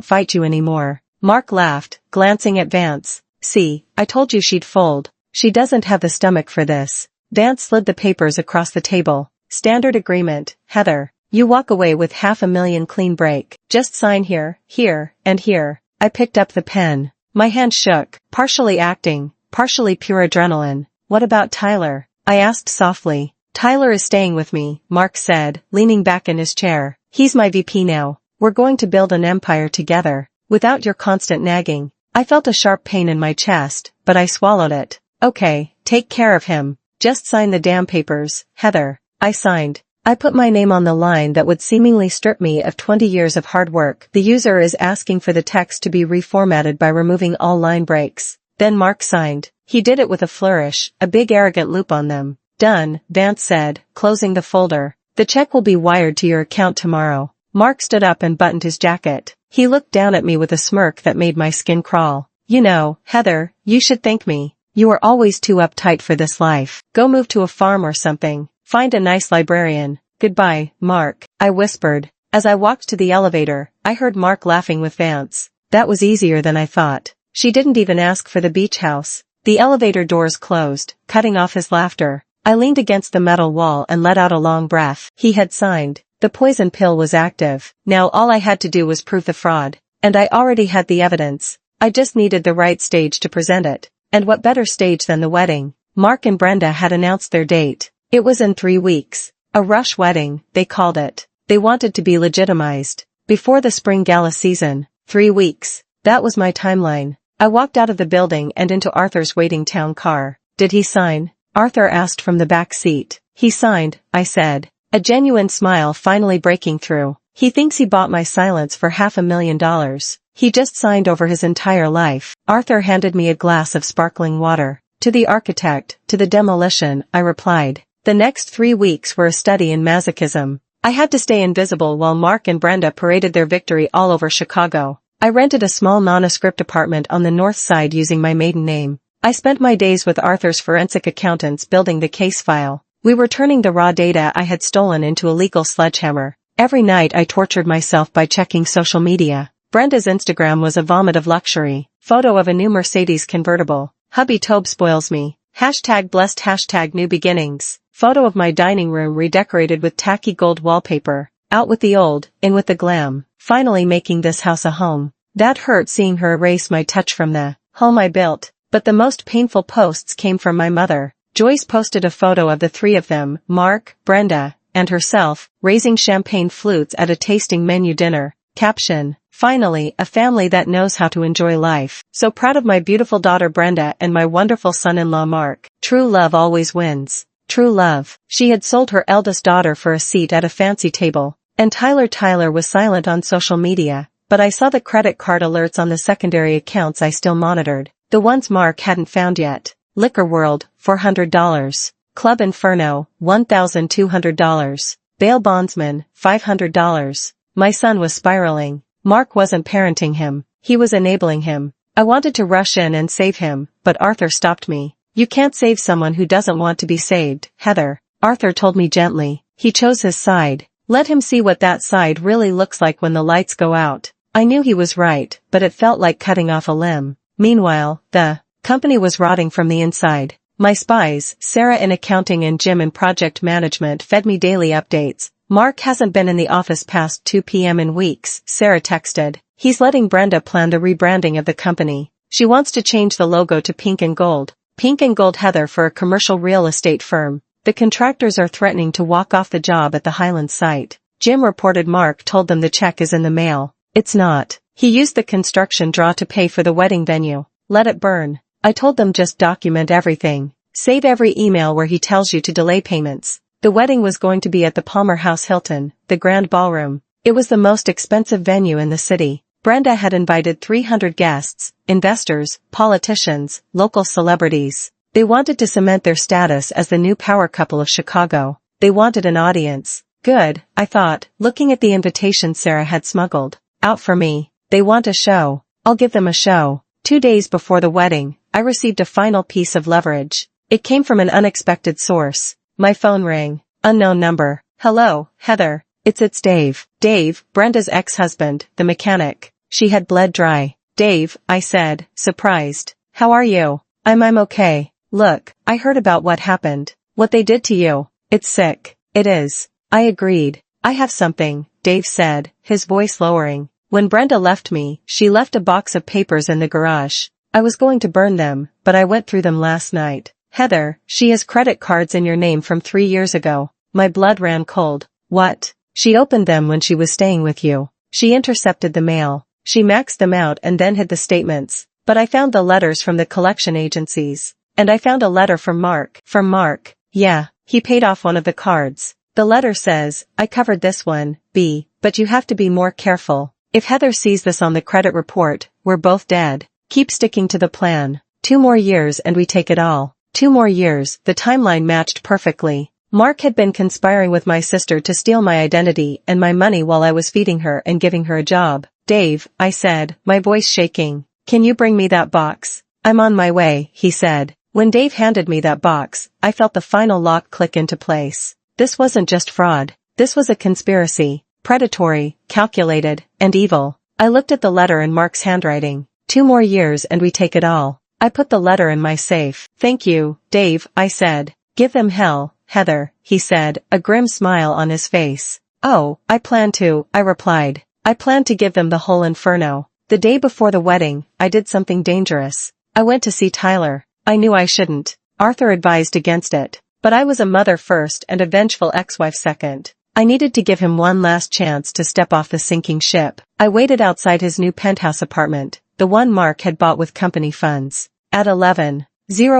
fight you anymore. Mark laughed, glancing at Vance. See, I told you she'd fold. She doesn't have the stomach for this. Vance slid the papers across the table. Standard agreement, Heather. You walk away with $500,000 clean break. Just sign here, here, and here. I picked up the pen. My hand shook, partially acting, partially pure adrenaline. What about Tyler? I asked softly. Tyler is staying with me, Mark said, leaning back in his chair. He's my VP now. We're going to build an empire together. Without your constant nagging. I felt a sharp pain in my chest, but I swallowed it. Okay, take care of him. Just sign the damn papers, Heather. I signed. I put my name on the line that would seemingly strip me of 20 years of hard work. The user is asking for the text to be reformatted by removing all line breaks. Then Mark signed. He did it with a flourish, a big arrogant loop on them. Done, Vance said, closing the folder. The check will be wired to your account tomorrow. Mark stood up and buttoned his jacket. He looked down at me with a smirk that made my skin crawl. You know, Heather, you should thank me. You are always too uptight for this life. Go move to a farm or something. Find a nice librarian. Goodbye, Mark, I whispered. As I walked to the elevator, I heard Mark laughing with Vance. That was easier than I thought. She didn't even ask for the beach house. The elevator doors closed, cutting off his laughter. I leaned against the metal wall and let out a long breath. He had signed. The poison pill was active. Now all I had to do was prove the fraud. And I already had the evidence. I just needed the right stage to present it. And what better stage than the wedding? Mark and Brenda had announced their date. It was in 3 weeks. A rush wedding, they called it. They wanted to be legitimized. Before the spring gala season. 3 weeks. That was my timeline. I walked out of the building and into Arthur's waiting town car. Did he sign? Arthur asked from the back seat. He signed, I said. A genuine smile finally breaking through. He thinks he bought my silence for $500,000. He just signed over his entire life. Arthur handed me a glass of sparkling water. To the architect, to the demolition, I replied. The next 3 weeks were a study in masochism. I had to stay invisible while Mark and Brenda paraded their victory all over Chicago. I rented a small nondescript apartment on the north side using my maiden name. I spent my days with Arthur's forensic accountants building the case file. We were turning the raw data I had stolen into a legal sledgehammer. Every night I tortured myself by checking social media. Brenda's Instagram was a vomit of luxury. Photo of a new Mercedes convertible. Hubby Tobe spoils me. Hashtag blessed, hashtag new beginnings. Photo of my dining room redecorated with tacky gold wallpaper. Out with the old, in with the glam. Finally making this house a home. That hurt seeing her erase my touch from the home I built. But the most painful posts came from my mother. Joyce posted a photo of the three of them, Mark, Brenda, and herself, raising champagne flutes at a tasting menu dinner. Caption: finally, a family that knows how to enjoy life. So proud of my beautiful daughter Brenda and my wonderful son-in-law Mark. True love always wins. True love. She had sold her eldest daughter for a seat at a fancy table. And Tyler was silent on social media, but I saw the credit card alerts on the secondary accounts I still monitored. The ones Mark hadn't found yet. Liquor World, $400. Club Inferno, $1,200. Bail Bondsman, $500. My son was spiraling. Mark wasn't parenting him. He was enabling him. I wanted to rush in and save him, but Arthur stopped me. You can't save someone who doesn't want to be saved, Heather. Arthur told me gently. He chose his side. Let him see what that side really looks like when the lights go out. I knew he was right, but it felt like cutting off a limb. Meanwhile, the company was rotting from the inside. My spies, Sarah in accounting and Jim in project management, fed me daily updates. Mark hasn't been in the office past 2 p.m. in weeks, Sarah texted. He's letting Brenda plan the rebranding of the company. She wants to change the logo to pink and gold. Pink and gold Heather for a commercial real estate firm. The contractors are threatening to walk off the job at the Highlands site. Jim reported Mark told them the check is in the mail. It's not. He used the construction draw to pay for the wedding venue. Let it burn. I told them just document everything. Save every email where he tells you to delay payments. The wedding was going to be at the Palmer House Hilton, the Grand Ballroom. It was the most expensive venue in the city. Brenda had invited 300 guests, investors, politicians, local celebrities. They wanted to cement their status as the new power couple of Chicago. They wanted an audience. Good, I thought, looking at the invitation Sarah had smuggled out for me. They want a show. I'll give them a show. 2 days before the wedding, I received a final piece of leverage. It came from an unexpected source. My phone rang. Unknown number. Hello, Heather. It's Dave. Dave, Brenda's ex-husband, the mechanic. She had bled dry. Dave, I said, surprised. How are you? I'm okay. Look, I heard about what happened. What they did to you. It's sick. It is. I agreed. I have something, Dave said, his voice lowering. When Brenda left me, she left a box of papers in the garage. I was going to burn them, but I went through them last night. Heather, she has credit cards in your name from 3 years ago. My blood ran cold. What? She opened them when she was staying with you. She intercepted the mail. She maxed them out and then hid the statements. But I found the letters from the collection agencies. And I found a letter from Mark. From Mark. Yeah, he paid off one of the cards. The letter says, I covered this one, B, but you have to be more careful. If Heather sees this on the credit report, we're both dead. Keep sticking to the plan. 2 more years and we take it all. 2 more years, the timeline matched perfectly. Mark had been conspiring with my sister to steal my identity and my money while I was feeding her and giving her a job. Dave, I said, my voice shaking. Can you bring me that box? I'm on my way, he said. When Dave handed me that box, I felt the final lock click into place. This wasn't just fraud. This was a conspiracy. Predatory, calculated, and evil. I looked at the letter in Mark's handwriting. 2 more years and we take it all. I put the letter in my safe. Thank you, Dave, I said. Give them hell, Heather, he said, a grim smile on his face. Oh, I plan to, I replied. I plan to give them the whole inferno. The day before the wedding, I did something dangerous. I went to see Tyler. I knew I shouldn't. Arthur advised against it. But I was a mother first and a vengeful ex-wife second. I needed to give him one last chance to step off the sinking ship. I waited outside his new penthouse apartment, the one Mark had bought with company funds. At 11:00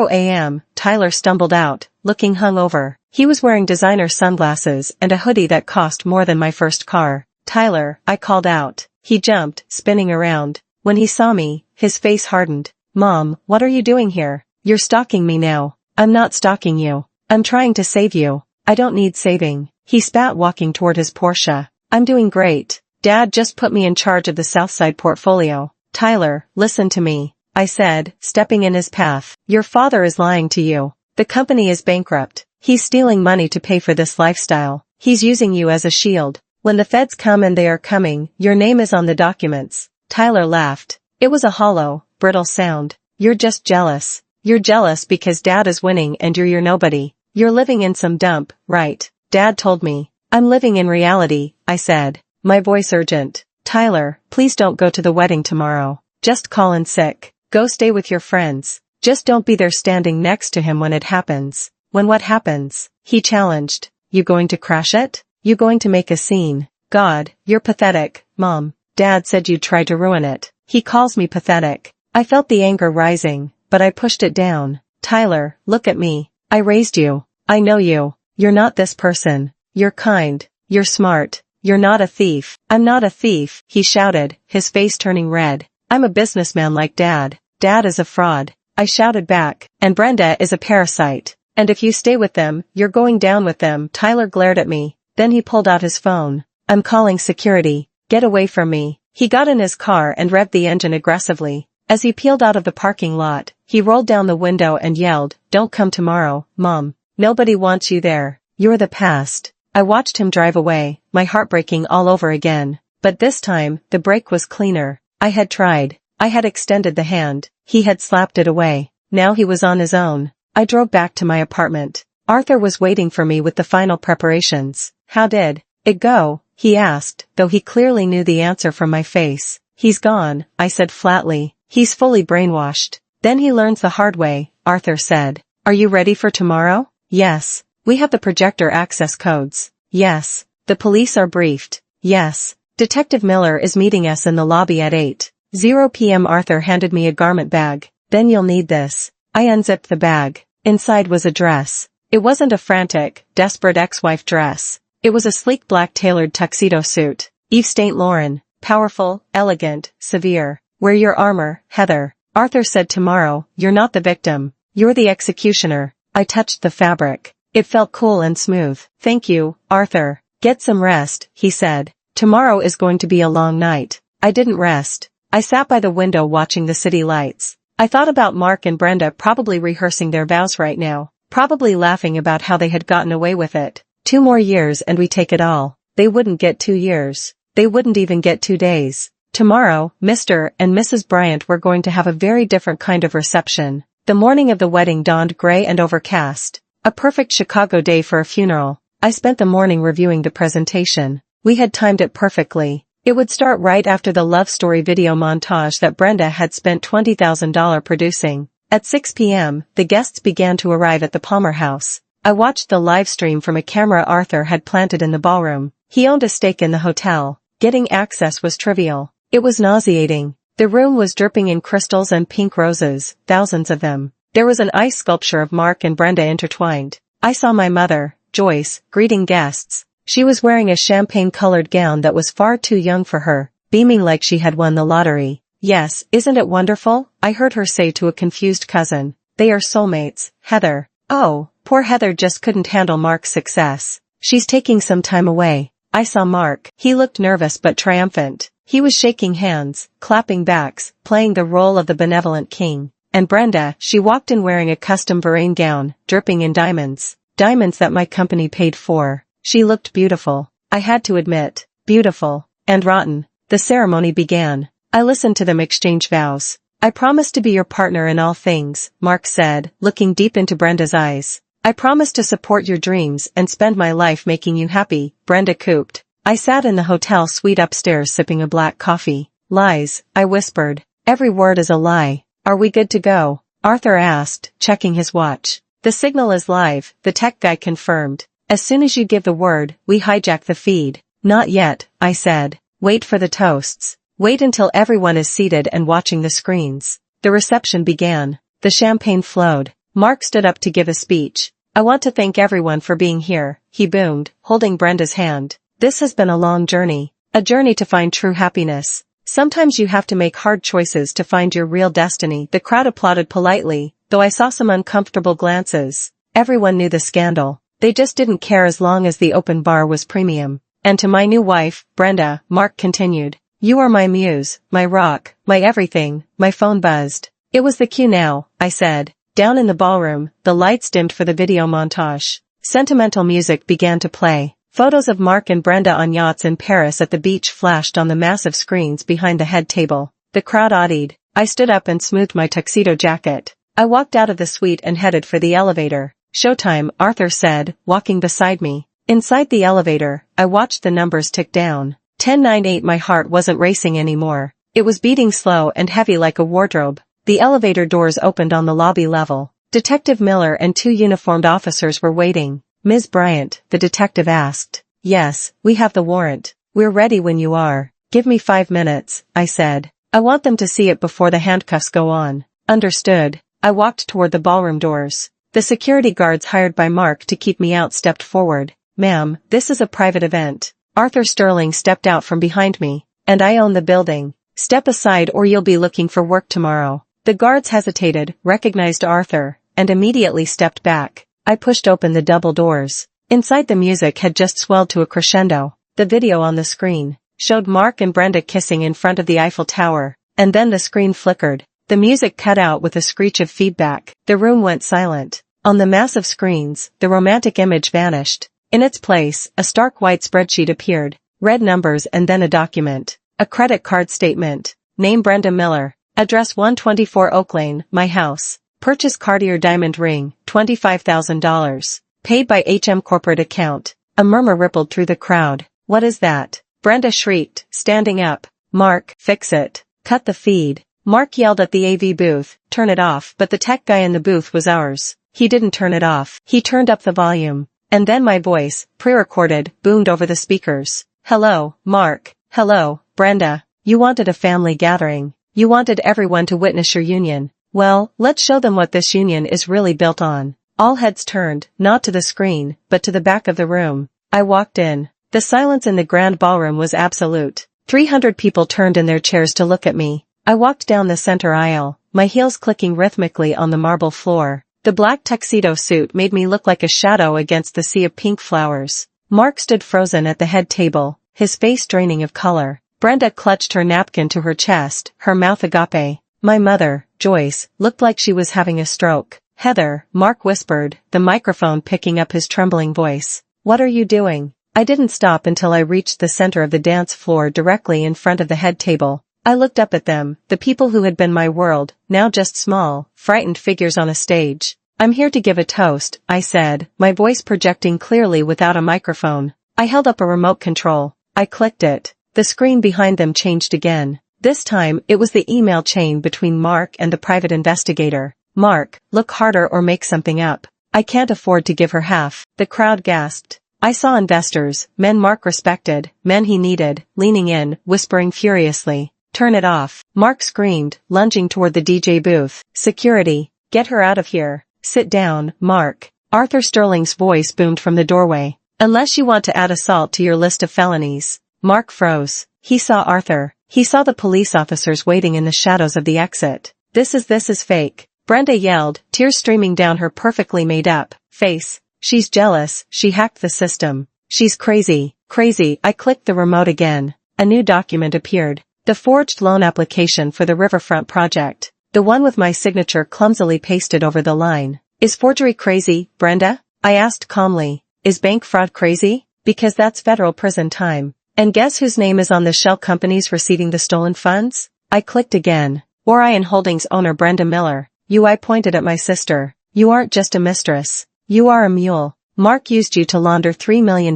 a.m., Tyler stumbled out, looking hungover. He was wearing designer sunglasses and a hoodie that cost more than my first car. Tyler, I called out. He jumped, spinning around. When he saw me, his face hardened. Mom, what are you doing here? You're stalking me now. I'm not stalking you. I'm trying to save you. I don't need saving. He spat, walking toward his Porsche. I'm doing great. Dad just put me in charge of the Southside portfolio. Tyler, listen to me, I said, stepping in his path. Your father is lying to you. The company is bankrupt. He's stealing money to pay for this lifestyle. He's using you as a shield. When the feds come, and they are coming, your name is on the documents." Tyler laughed. It was a hollow, brittle sound. "You're just jealous. You're jealous because Dad is winning and you're nobody. You're living in some dump, right?" Dad told me. "I'm living in reality," I said, my voice urgent. "Tyler, please don't go to the wedding tomorrow. Just call in sick. Go stay with your friends. Just don't be there standing next to him when it happens." "When what happens?" he challenged. "You going to crash it? You going to make a scene?" "God, you're pathetic, Mom. Dad said you'd try to ruin it. He calls me pathetic." I felt the anger rising, but I pushed it down. "Tyler, look at me. I raised you. I know you. You're not this person. You're kind. You're smart. You're not a thief." "I'm not a thief," he shouted, his face turning red. "I'm a businessman like Dad. Dad is a fraud." I shouted back. "And Brenda is a parasite. And if you stay with them, you're going down with them." Tyler glared at me. Then he pulled out his phone. "I'm calling security. Get away from me." He got in his car and revved the engine aggressively. As he peeled out of the parking lot, he rolled down the window and yelled, "Don't come tomorrow, Mom. Nobody wants you there. You're the past." I watched him drive away, my heart breaking all over again. But this time, the brake was cleaner. I had tried. I had extended the hand. He had slapped it away. Now he was on his own. I drove back to my apartment. Arthur was waiting for me with the final preparations. "How did it go?" he asked, though he clearly knew the answer from my face. "He's gone," I said flatly. "He's fully brainwashed." "Then he learns the hard way," Arthur said. "Are you ready for tomorrow?" "Yes." "We have the projector access codes." "Yes." "The police are briefed." "Yes." "Detective Miller is meeting us in the lobby at 8:00 p.m. Arthur handed me a garment bag. "Then you'll need this." I unzipped the bag. Inside was a dress. It wasn't a frantic, desperate ex-wife dress. It was a sleek black tailored tuxedo suit. Yves Saint Laurent. Powerful, elegant, severe. "Wear your armor, Heather." Arthur said. "Tomorrow, you're not the victim. You're the executioner." I touched the fabric. It felt cool and smooth. "Thank you, Arthur. Get some rest," he said. "Tomorrow is going to be a long night." I didn't rest. I sat by the window watching the city lights. I thought about Mark and Brenda probably rehearsing their vows right now, probably laughing about how they had gotten away with it. 2 more years and we take it all. They wouldn't get 2 years. They wouldn't even get 2 days. Tomorrow, Mr. and Mrs. Bryant were going to have a very different kind of reception. The morning of the wedding dawned gray and overcast. A perfect Chicago day for a funeral. I spent the morning reviewing the presentation. We had timed it perfectly. It would start right after the love story video montage that Brenda had spent $20,000 producing. At 6 p.m., the guests began to arrive at the Palmer house. I watched the live stream from a camera Arthur had planted in the ballroom. He owned a stake in the hotel. Getting access was trivial. It was nauseating. The room was dripping in crystals and pink roses, thousands of them. There was an ice sculpture of Mark and Brenda intertwined. I saw my mother, Joyce, greeting guests. She was wearing a champagne-colored gown that was far too young for her, beaming like she had won the lottery. "Yes, isn't it wonderful?" I heard her say to a confused cousin. "They are soulmates, Heather." Oh, poor Heather just couldn't handle Mark's success. "She's taking some time away." I saw Mark. He looked nervous but triumphant. He was shaking hands, clapping backs, playing the role of the benevolent king. And Brenda, she walked in wearing a custom Varenne gown, dripping in diamonds. Diamonds that my company paid for. She looked beautiful. I had to admit, beautiful. And rotten. The ceremony began. I listened to them exchange vows. "I promise to be your partner in all things," Mark said, looking deep into Brenda's eyes. "I promise to support your dreams and spend my life making you happy," Brenda cooped. I sat in the hotel suite upstairs sipping a black coffee. "Lies," I whispered. "Every word is a lie." "Are we good to go?" Arthur asked, checking his watch. "The signal is live," the tech guy confirmed. "As soon as you give the word, we hijack the feed." "Not yet," I said. "Wait for the toasts. Wait until everyone is seated and watching the screens." The reception began. The champagne flowed. Mark stood up to give a speech. "I want to thank everyone for being here," he boomed, holding Brenda's hand. "This has been a long journey. A journey to find true happiness. Sometimes you have to make hard choices to find your real destiny." The crowd applauded politely, though I saw some uncomfortable glances. Everyone knew the scandal. They just didn't care as long as the open bar was premium. "And to my new wife, Brenda," Mark continued. "You are my muse, my rock, my everything." My phone buzzed. "It was the cue now," I said. Down in the ballroom, the lights dimmed for the video montage. Sentimental music began to play. Photos of Mark and Brenda on yachts in Paris at the beach flashed on the massive screens behind the head table. The crowd auddied. I stood up and smoothed my tuxedo jacket. I walked out of the suite and headed for the elevator. "Showtime," Arthur said, walking beside me. Inside the elevator, I watched the numbers tick down. 10:98. My heart wasn't racing anymore. It was beating slow and heavy like a wardrobe. The elevator doors opened on the lobby level. Detective Miller and 2 uniformed officers were waiting. "Ms. Bryant," the detective asked. "Yes, we have the warrant. We're ready when you are." "Give me 5 minutes," I said. "I want them to see it before the handcuffs go on." "Understood." I walked toward the ballroom doors. The security guards hired by Mark to keep me out stepped forward. "Ma'am, this is a private event." Arthur Sterling stepped out from behind me. "And I own the building. Step aside or you'll be looking for work tomorrow." The guards hesitated, recognized Arthur, and immediately stepped back. I pushed open the double doors. Inside the music had just swelled to a crescendo. The video on the screen showed Mark and Brenda kissing in front of the Eiffel Tower, and then the screen flickered. The music cut out with a screech of feedback. The room went silent. On the massive screens, the romantic image vanished. In its place, a stark white spreadsheet appeared. Red numbers and then a document. A credit card statement. Name Brenda Miller. Address 124 Oak Lane, my house. Purchase Cartier diamond ring, $25,000. Paid by HM corporate account. A murmur rippled through the crowd. "What is that?" Brenda shrieked, standing up. "Mark, fix it. Cut the feed." Mark yelled at the AV booth, "Turn it off," but the tech guy in the booth was ours. He didn't turn it off. He turned up the volume. And then my voice, pre-recorded, boomed over the speakers. "Hello, Mark. Hello, Brenda. You wanted a family gathering. You wanted everyone to witness your union. Well, let's show them what this union is really built on." All heads turned, not to the screen, but to the back of the room. I walked in. The silence in the grand ballroom was absolute. 300 people turned in their chairs to look at me. I walked down the center aisle, my heels clicking rhythmically on the marble floor. The black tuxedo suit made me look like a shadow against the sea of pink flowers. Mark stood frozen at the head table, his face draining of color. Brenda clutched her napkin to her chest, her mouth agape. My mother, Joyce, looked like she was having a stroke. "Heather," Mark whispered, the microphone picking up his trembling voice. "What are you doing?" I didn't stop until I reached the center of the dance floor directly in front of the head table. I looked up at them, the people who had been my world, now just small, frightened figures on a stage. "I'm here to give a toast," I said, my voice projecting clearly without a microphone. I held up a remote control. I clicked it. The screen behind them changed again. This time, it was the email chain between Mark and the private investigator. "Mark, look harder or make something up. I can't afford to give her half." The crowd gasped. I saw investors, men Mark respected, men he needed, leaning in, whispering furiously. "Turn it off," Mark screamed, lunging toward the DJ booth. "Security, get her out of here." "Sit down, Mark." Arthur Sterling's voice boomed from the doorway. "Unless you want to add assault to your list of felonies." Mark froze. He saw Arthur. He saw the police officers waiting in the shadows of the exit. This is fake," Brenda yelled, tears streaming down her perfectly made-up face. "She's jealous, she hacked the system. She's crazy, crazy." I clicked the remote again. A new document appeared. The forged loan application for the Riverfront project. The one with my signature clumsily pasted over the line. "Is forgery crazy, Brenda?" I asked calmly. "Is bank fraud crazy? Because that's federal prison time. And guess whose name is on the shell companies receiving the stolen funds?" I clicked again. "Orion Holdings owner Brenda Miller." I pointed at my sister. "You aren't just a mistress. You are a mule. Mark used you to launder $3 million.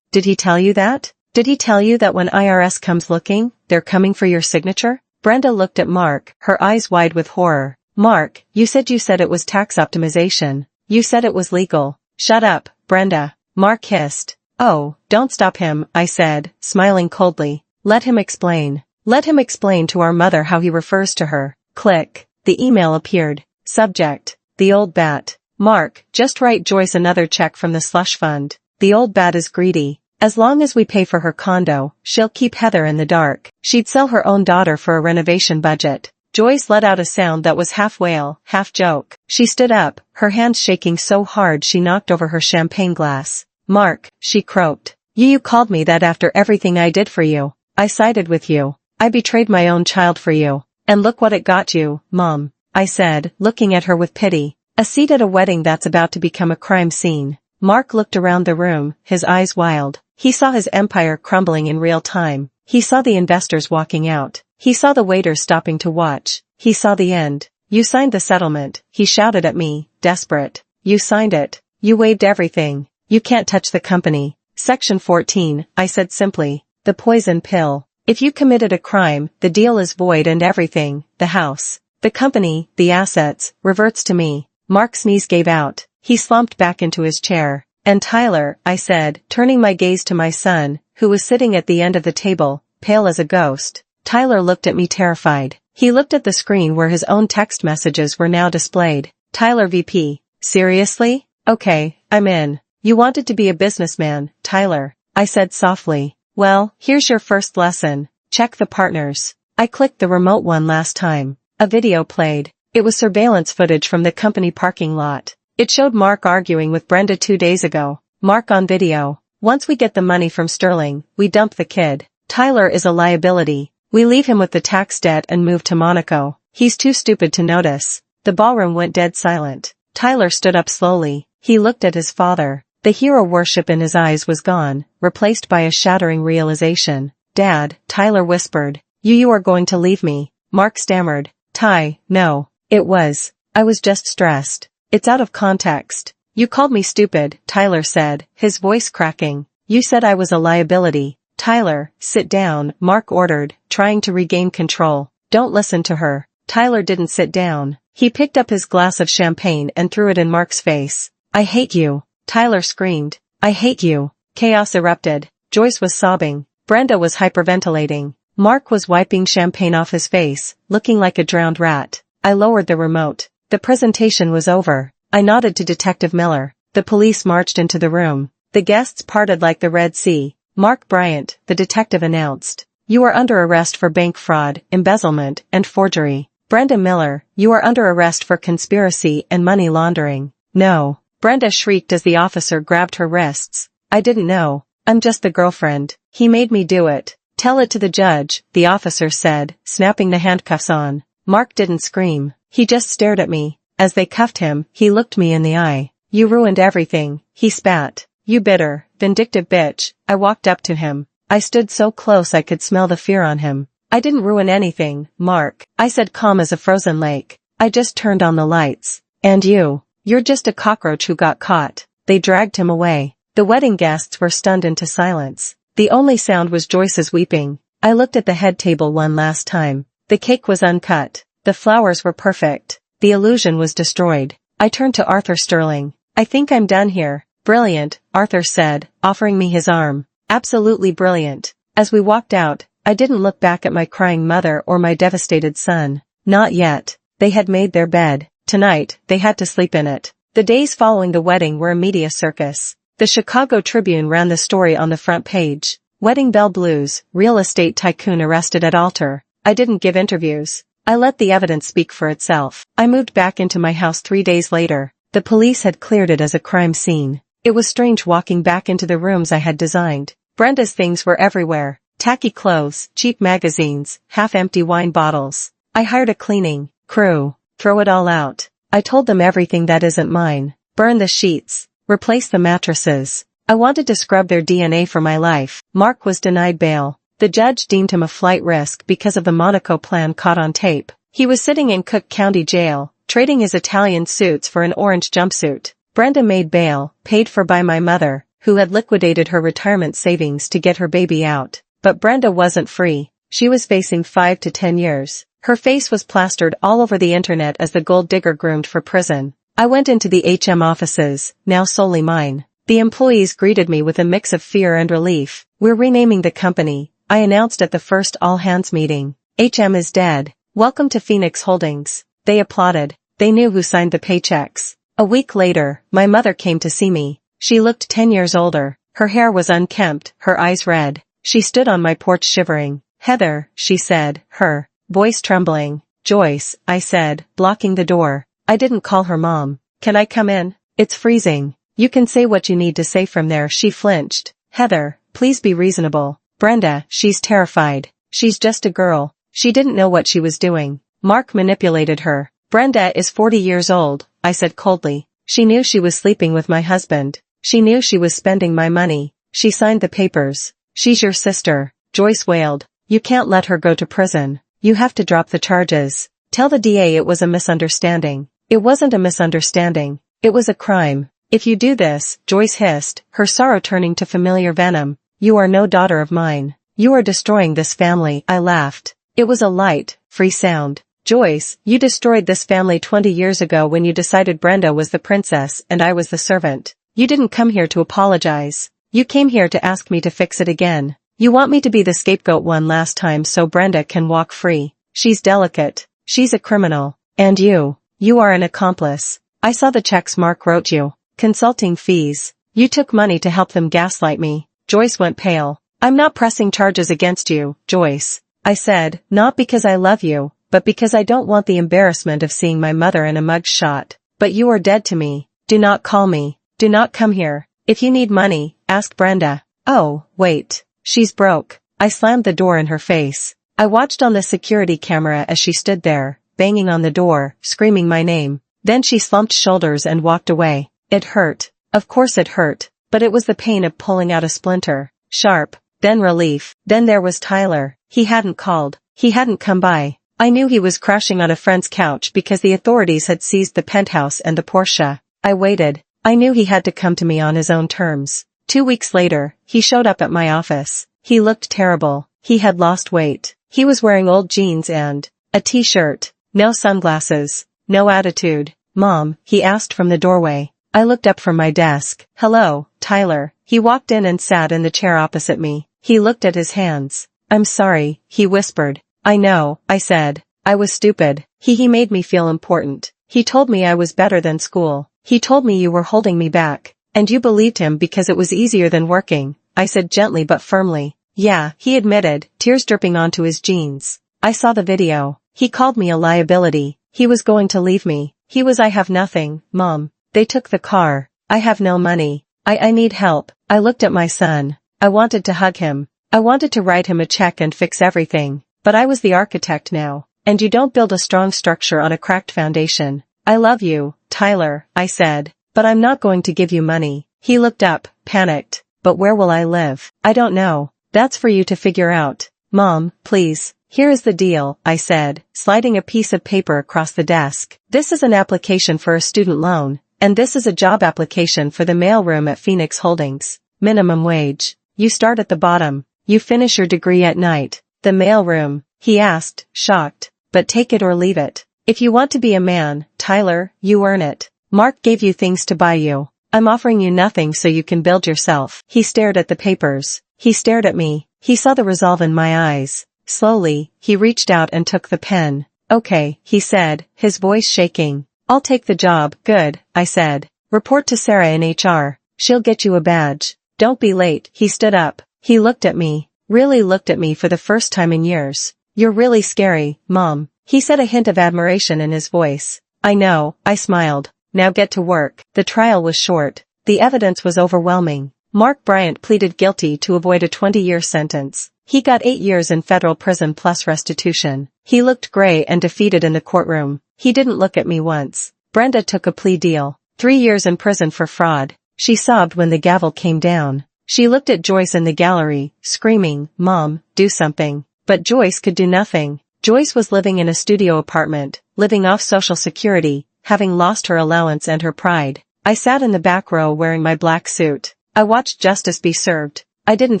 Did he tell you that? Did he tell you that when IRS comes looking, they're coming for your signature?" Brenda looked at Mark, her eyes wide with horror. "Mark, you said it was tax optimization. You said it was legal." "Shut up, Brenda," Mark hissed. "Oh, don't stop him," I said, smiling coldly. "Let him explain. Let him explain to our mother how he refers to her." Click. The email appeared. Subject: The Old Bat. "Mark, just write Joyce another check from the slush fund. The old bat is greedy. As long as we pay for her condo, she'll keep Heather in the dark. She'd sell her own daughter for a renovation budget." Joyce let out a sound that was half wail, half joke. She stood up, her hands shaking so hard she knocked over her champagne glass. "Mark," she croaked. You called me that after everything I did for you. I sided with you. I betrayed my own child for you. And look what it got you, Mom," I said, looking at her with pity. "A seat at a wedding that's about to become a crime scene. Mark looked around the room, his eyes wild. He saw his empire crumbling in real time. He saw the investors walking out. He saw the waiters stopping to watch. He saw the end. "You signed the settlement," he shouted at me, desperate. "You signed it. You waived everything. You can't touch the company." Section 14, I said simply. The poison pill. If you committed a crime, the deal is void and everything, the house, the company, the assets, reverts to me. Mark's knees gave out. He slumped back into his chair. "And Tyler," I said, turning my gaze to my son, who was sitting at the end of the table, pale as a ghost. Tyler looked at me terrified. He looked at the screen where his own text messages were now displayed. Tyler VP. "Seriously? Okay, I'm in. You wanted to be a businessman, Tyler," I said softly. "Well, here's your first lesson. Check the partners." I clicked the remote one last time. A video played. It was surveillance footage from the company parking lot. It showed Mark arguing with Brenda 2 days ago. Mark on video. "Once we get the money from Sterling, we dump the kid. Tyler is a liability. We leave him with the tax debt and move to Monaco. He's too stupid to notice." The ballroom went dead silent. Tyler stood up slowly. He looked at his father. The hero worship in his eyes was gone, replaced by a shattering realization. "Dad," Tyler whispered. You are going to leave me." Mark stammered. "Ty, no. I was just stressed. It's out of context." "You called me stupid," Tyler said, his voice cracking. "You said I was a liability." "Tyler, sit down," Mark ordered, trying to regain control. "Don't listen to her." Tyler didn't sit down. He picked up his glass of champagne and threw it in Mark's face. "I hate you." Tyler screamed. "I hate you." Chaos erupted. Joyce was sobbing. Brenda was hyperventilating. Mark was wiping champagne off his face, looking like a drowned rat. I lowered the remote. The presentation was over. I nodded to Detective Miller. The police marched into the room. The guests parted like the Red Sea. "Mark Bryant," the detective announced. "You are under arrest for bank fraud, embezzlement, and forgery." "Brenda Miller, you are under arrest for conspiracy and money laundering." "No." Brenda shrieked as the officer grabbed her wrists. "I didn't know. I'm just the girlfriend. He made me do it." "Tell it to the judge," the officer said, snapping the handcuffs on. Mark didn't scream. He just stared at me. As they cuffed him, he looked me in the eye. "You ruined everything," he spat. "You bitter, vindictive bitch." I walked up to him. I stood so close I could smell the fear on him. "I didn't ruin anything, Mark," I said, calm as a frozen lake. "I just turned on the lights. And you're just a cockroach who got caught." They dragged him away. The wedding guests were stunned into silence. The only sound was Joyce's weeping. I looked at the head table one last time. The cake was uncut. The flowers were perfect. The illusion was destroyed. I turned to Arthur Sterling. "I think I'm done here." "Brilliant," Arthur said, offering me his arm. "Absolutely brilliant." As we walked out, I didn't look back at my crying mother or my devastated son. Not yet. They had made their bed. Tonight, they had to sleep in it. The days following the wedding were a media circus. The Chicago Tribune ran the story on the front page. "Wedding Bell Blues, real estate tycoon arrested at altar." I didn't give interviews. I let the evidence speak for itself. I moved back into my house 3 days later. The police had cleared it as a crime scene. It was strange walking back into the rooms I had designed. Brenda's things were everywhere. Tacky clothes, cheap magazines, half-empty wine bottles. I hired a cleaning crew. Throw it all out. I told them everything that isn't mine. Burn the sheets. Replace the mattresses. I wanted to scrub their DNA for my life. Mark was denied bail. The judge deemed him a flight risk because of the Monaco plan caught on tape. He was sitting in Cook County Jail, trading his Italian suits for an orange jumpsuit. Brenda made bail, paid for by my mother, who had liquidated her retirement savings to get her baby out. But Brenda wasn't free. She was facing 5 to 10 years. Her face was plastered all over the internet as the gold digger groomed for prison. I went into the HM offices, now solely mine. The employees greeted me with a mix of fear and relief. "We're renaming the company," I announced at the first all-hands meeting. "HM is dead. Welcome to Phoenix Holdings." They applauded. They knew who signed the paychecks. A week later, my mother came to see me. She looked 10 years older. Her hair was unkempt, her eyes red. She stood on my porch shivering. "Heather," she said, her voice trembling. "Joyce," I said, blocking the door. I didn't call her mom. "Can I come in? It's freezing." "You can say what you need to say from there," she flinched. "Heather, please be reasonable." "Brenda, she's terrified. She's just a girl. She didn't know what she was doing. Mark manipulated her." "Brenda is 40 years old," I said coldly. "She knew she was sleeping with my husband." She knew she was spending my money. She signed the papers. She's your sister, Joyce wailed. You can't let her go to prison. You have to drop the charges. Tell the DA it was a misunderstanding. It wasn't a misunderstanding. It was a crime. If you do this, Joyce hissed, her sorrow turning to familiar venom. You are no daughter of mine. You are destroying this family, I laughed. It was a light, free sound. Joyce, you destroyed this family 20 years ago when you decided Brenda was the princess and I was the servant. You didn't come here to apologize. You came here to ask me to fix it again. You want me to be the scapegoat one last time so Brenda can walk free. She's delicate. She's a criminal. And you are an accomplice. I saw the checks Mark wrote you. Consulting fees. You took money to help them gaslight me. Joyce went pale. I'm not pressing charges against you, Joyce. I said, not because I love you, but because I don't want the embarrassment of seeing my mother in a mugshot. But you are dead to me. Do not call me. Do not come here. If you need money, ask Brenda. Oh, wait. She's broke. I slammed the door in her face. I watched on the security camera as she stood there, banging on the door, screaming my name. Then she slumped shoulders and walked away. It hurt. Of course it hurt. But it was the pain of pulling out a splinter. Sharp. Then relief. Then there was Tyler. He hadn't called. He hadn't come by. I knew he was crashing on a friend's couch because the authorities had seized the penthouse and the Porsche. I waited. I knew he had to come to me on his own terms. 2 weeks later, he showed up at my office. He looked terrible. He had lost weight. He was wearing old jeans and a t-shirt. No sunglasses. No attitude. Mom, he asked from the doorway. I looked up from my desk. Hello, Tyler. He walked in and sat in the chair opposite me. He looked at his hands. I'm sorry, he whispered. I know, I said. I was stupid. He made me feel important. He told me I was better than school. He told me you were holding me back. And you believed him because it was easier than working, I said gently but firmly. Yeah, he admitted, tears dripping onto his jeans. I saw the video. He called me a liability. He was going to leave me. I have nothing, Mom. They took the car. I have no money. I need help. I looked at my son. I wanted to hug him. I wanted to write him a check and fix everything. But I was the architect now. And you don't build a strong structure on a cracked foundation. I love you, Tyler, I said. But I'm not going to give you money. He looked up, panicked. But where will I live? I don't know. That's for you to figure out. Mom, please. Here is the deal, I said, sliding a piece of paper across the desk. This is an application for a student loan. And this is a job application for the mailroom at Phoenix Holdings. Minimum wage. You start at the bottom. You finish your degree at night. The mailroom, he asked, shocked. But take it or leave it. If you want to be a man, Tyler, you earn it. Mark gave you things to buy you. I'm offering you nothing so you can build yourself. He stared at the papers. He stared at me. He saw the resolve in my eyes. Slowly, he reached out and took the pen. Okay, he said, his voice shaking. I'll take the job. Good, I said. Report to Sarah in HR. She'll get you a badge. Don't be late. He stood up. He looked at me. Really looked at me for the first time in years. You're really scary, Mom. He said, a hint of admiration in his voice. I know, I smiled. Now get to work. The trial was short. The evidence was overwhelming. Mark Bryant pleaded guilty to avoid a 20-year sentence. He got 8 years in federal prison plus restitution. He looked gray and defeated in the courtroom. He didn't look at me once. Brenda took a plea deal. 3 years in prison for fraud. She sobbed when the gavel came down. She looked at Joyce in the gallery, screaming, Mom, do something. But Joyce could do nothing. Joyce was living in a studio apartment, living off Social Security, having lost her allowance and her pride. I sat in the back row wearing my black suit. I watched justice be served. I didn't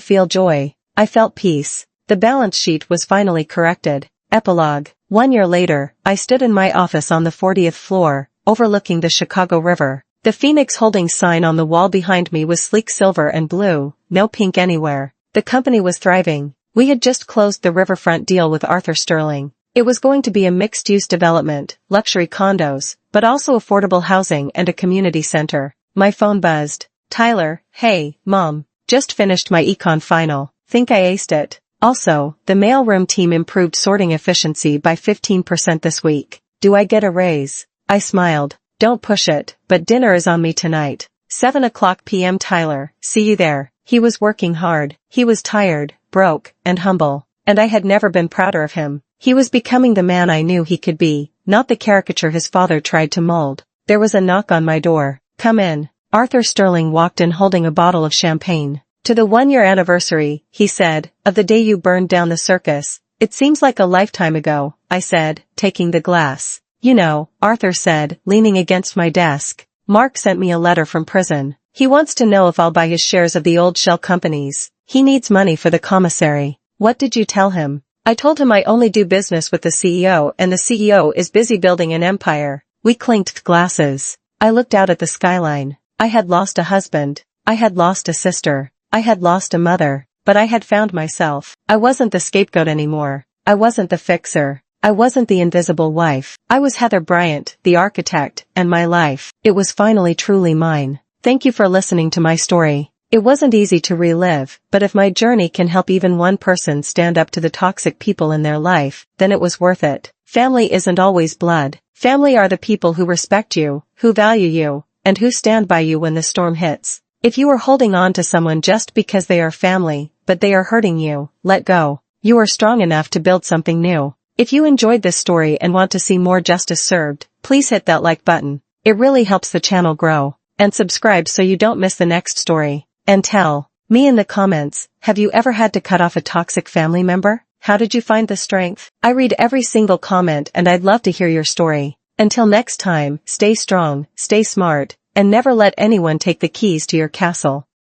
feel joy. I felt peace. The balance sheet was finally corrected. Epilogue. 1 year later, I stood in my office on the 40th floor, overlooking the Chicago River. The Phoenix Holdings sign on the wall behind me was sleek silver and blue, no pink anywhere. The company was thriving. We had just closed the riverfront deal with Arthur Sterling. It was going to be a mixed-use development, luxury condos, but also affordable housing and a community center. My phone buzzed. Tyler, hey, Mom. Just finished my econ final. Think I aced it. Also, the mailroom team improved sorting efficiency by 15% this week. Do I get a raise? I smiled. Don't push it, but dinner is on me tonight. 7:00 p.m. Tyler, see you there. He was working hard. He was tired, broke, and humble. And I had never been prouder of him. He was becoming the man I knew he could be, not the caricature his father tried to mold. There was a knock on my door. Come in. Arthur Sterling walked in holding a bottle of champagne. To the 1-year anniversary, he said, of the day you burned down the circus. It seems like a lifetime ago, I said, taking the glass. You know, Arthur said, leaning against my desk. Mark sent me a letter from prison. He wants to know if I'll buy his shares of the old shell companies. He needs money for the commissary. What did you tell him? I told him I only do business with the CEO and the CEO is busy building an empire. We clinked glasses. I looked out at the skyline. I had lost a husband. I had lost a sister. I had lost a mother. But I had found myself. I wasn't the scapegoat anymore. I wasn't the fixer. I wasn't the invisible wife. I was Heather Bryant, the architect, and my life. It was finally truly mine. Thank you for listening to my story. It wasn't easy to relive, but if my journey can help even one person stand up to the toxic people in their life, then it was worth it. Family isn't always blood. Family are the people who respect you, who value you, and who stand by you when the storm hits. If you are holding on to someone just because they are family, but they are hurting you, let go. You are strong enough to build something new. If you enjoyed this story and want to see more justice served, please hit that like button. It really helps the channel grow. And subscribe so you don't miss the next story. And tell me in the comments, have you ever had to cut off a toxic family member? How did you find the strength? I read every single comment and I'd love to hear your story. Until next time, stay strong, stay smart, and never let anyone take the keys to your castle.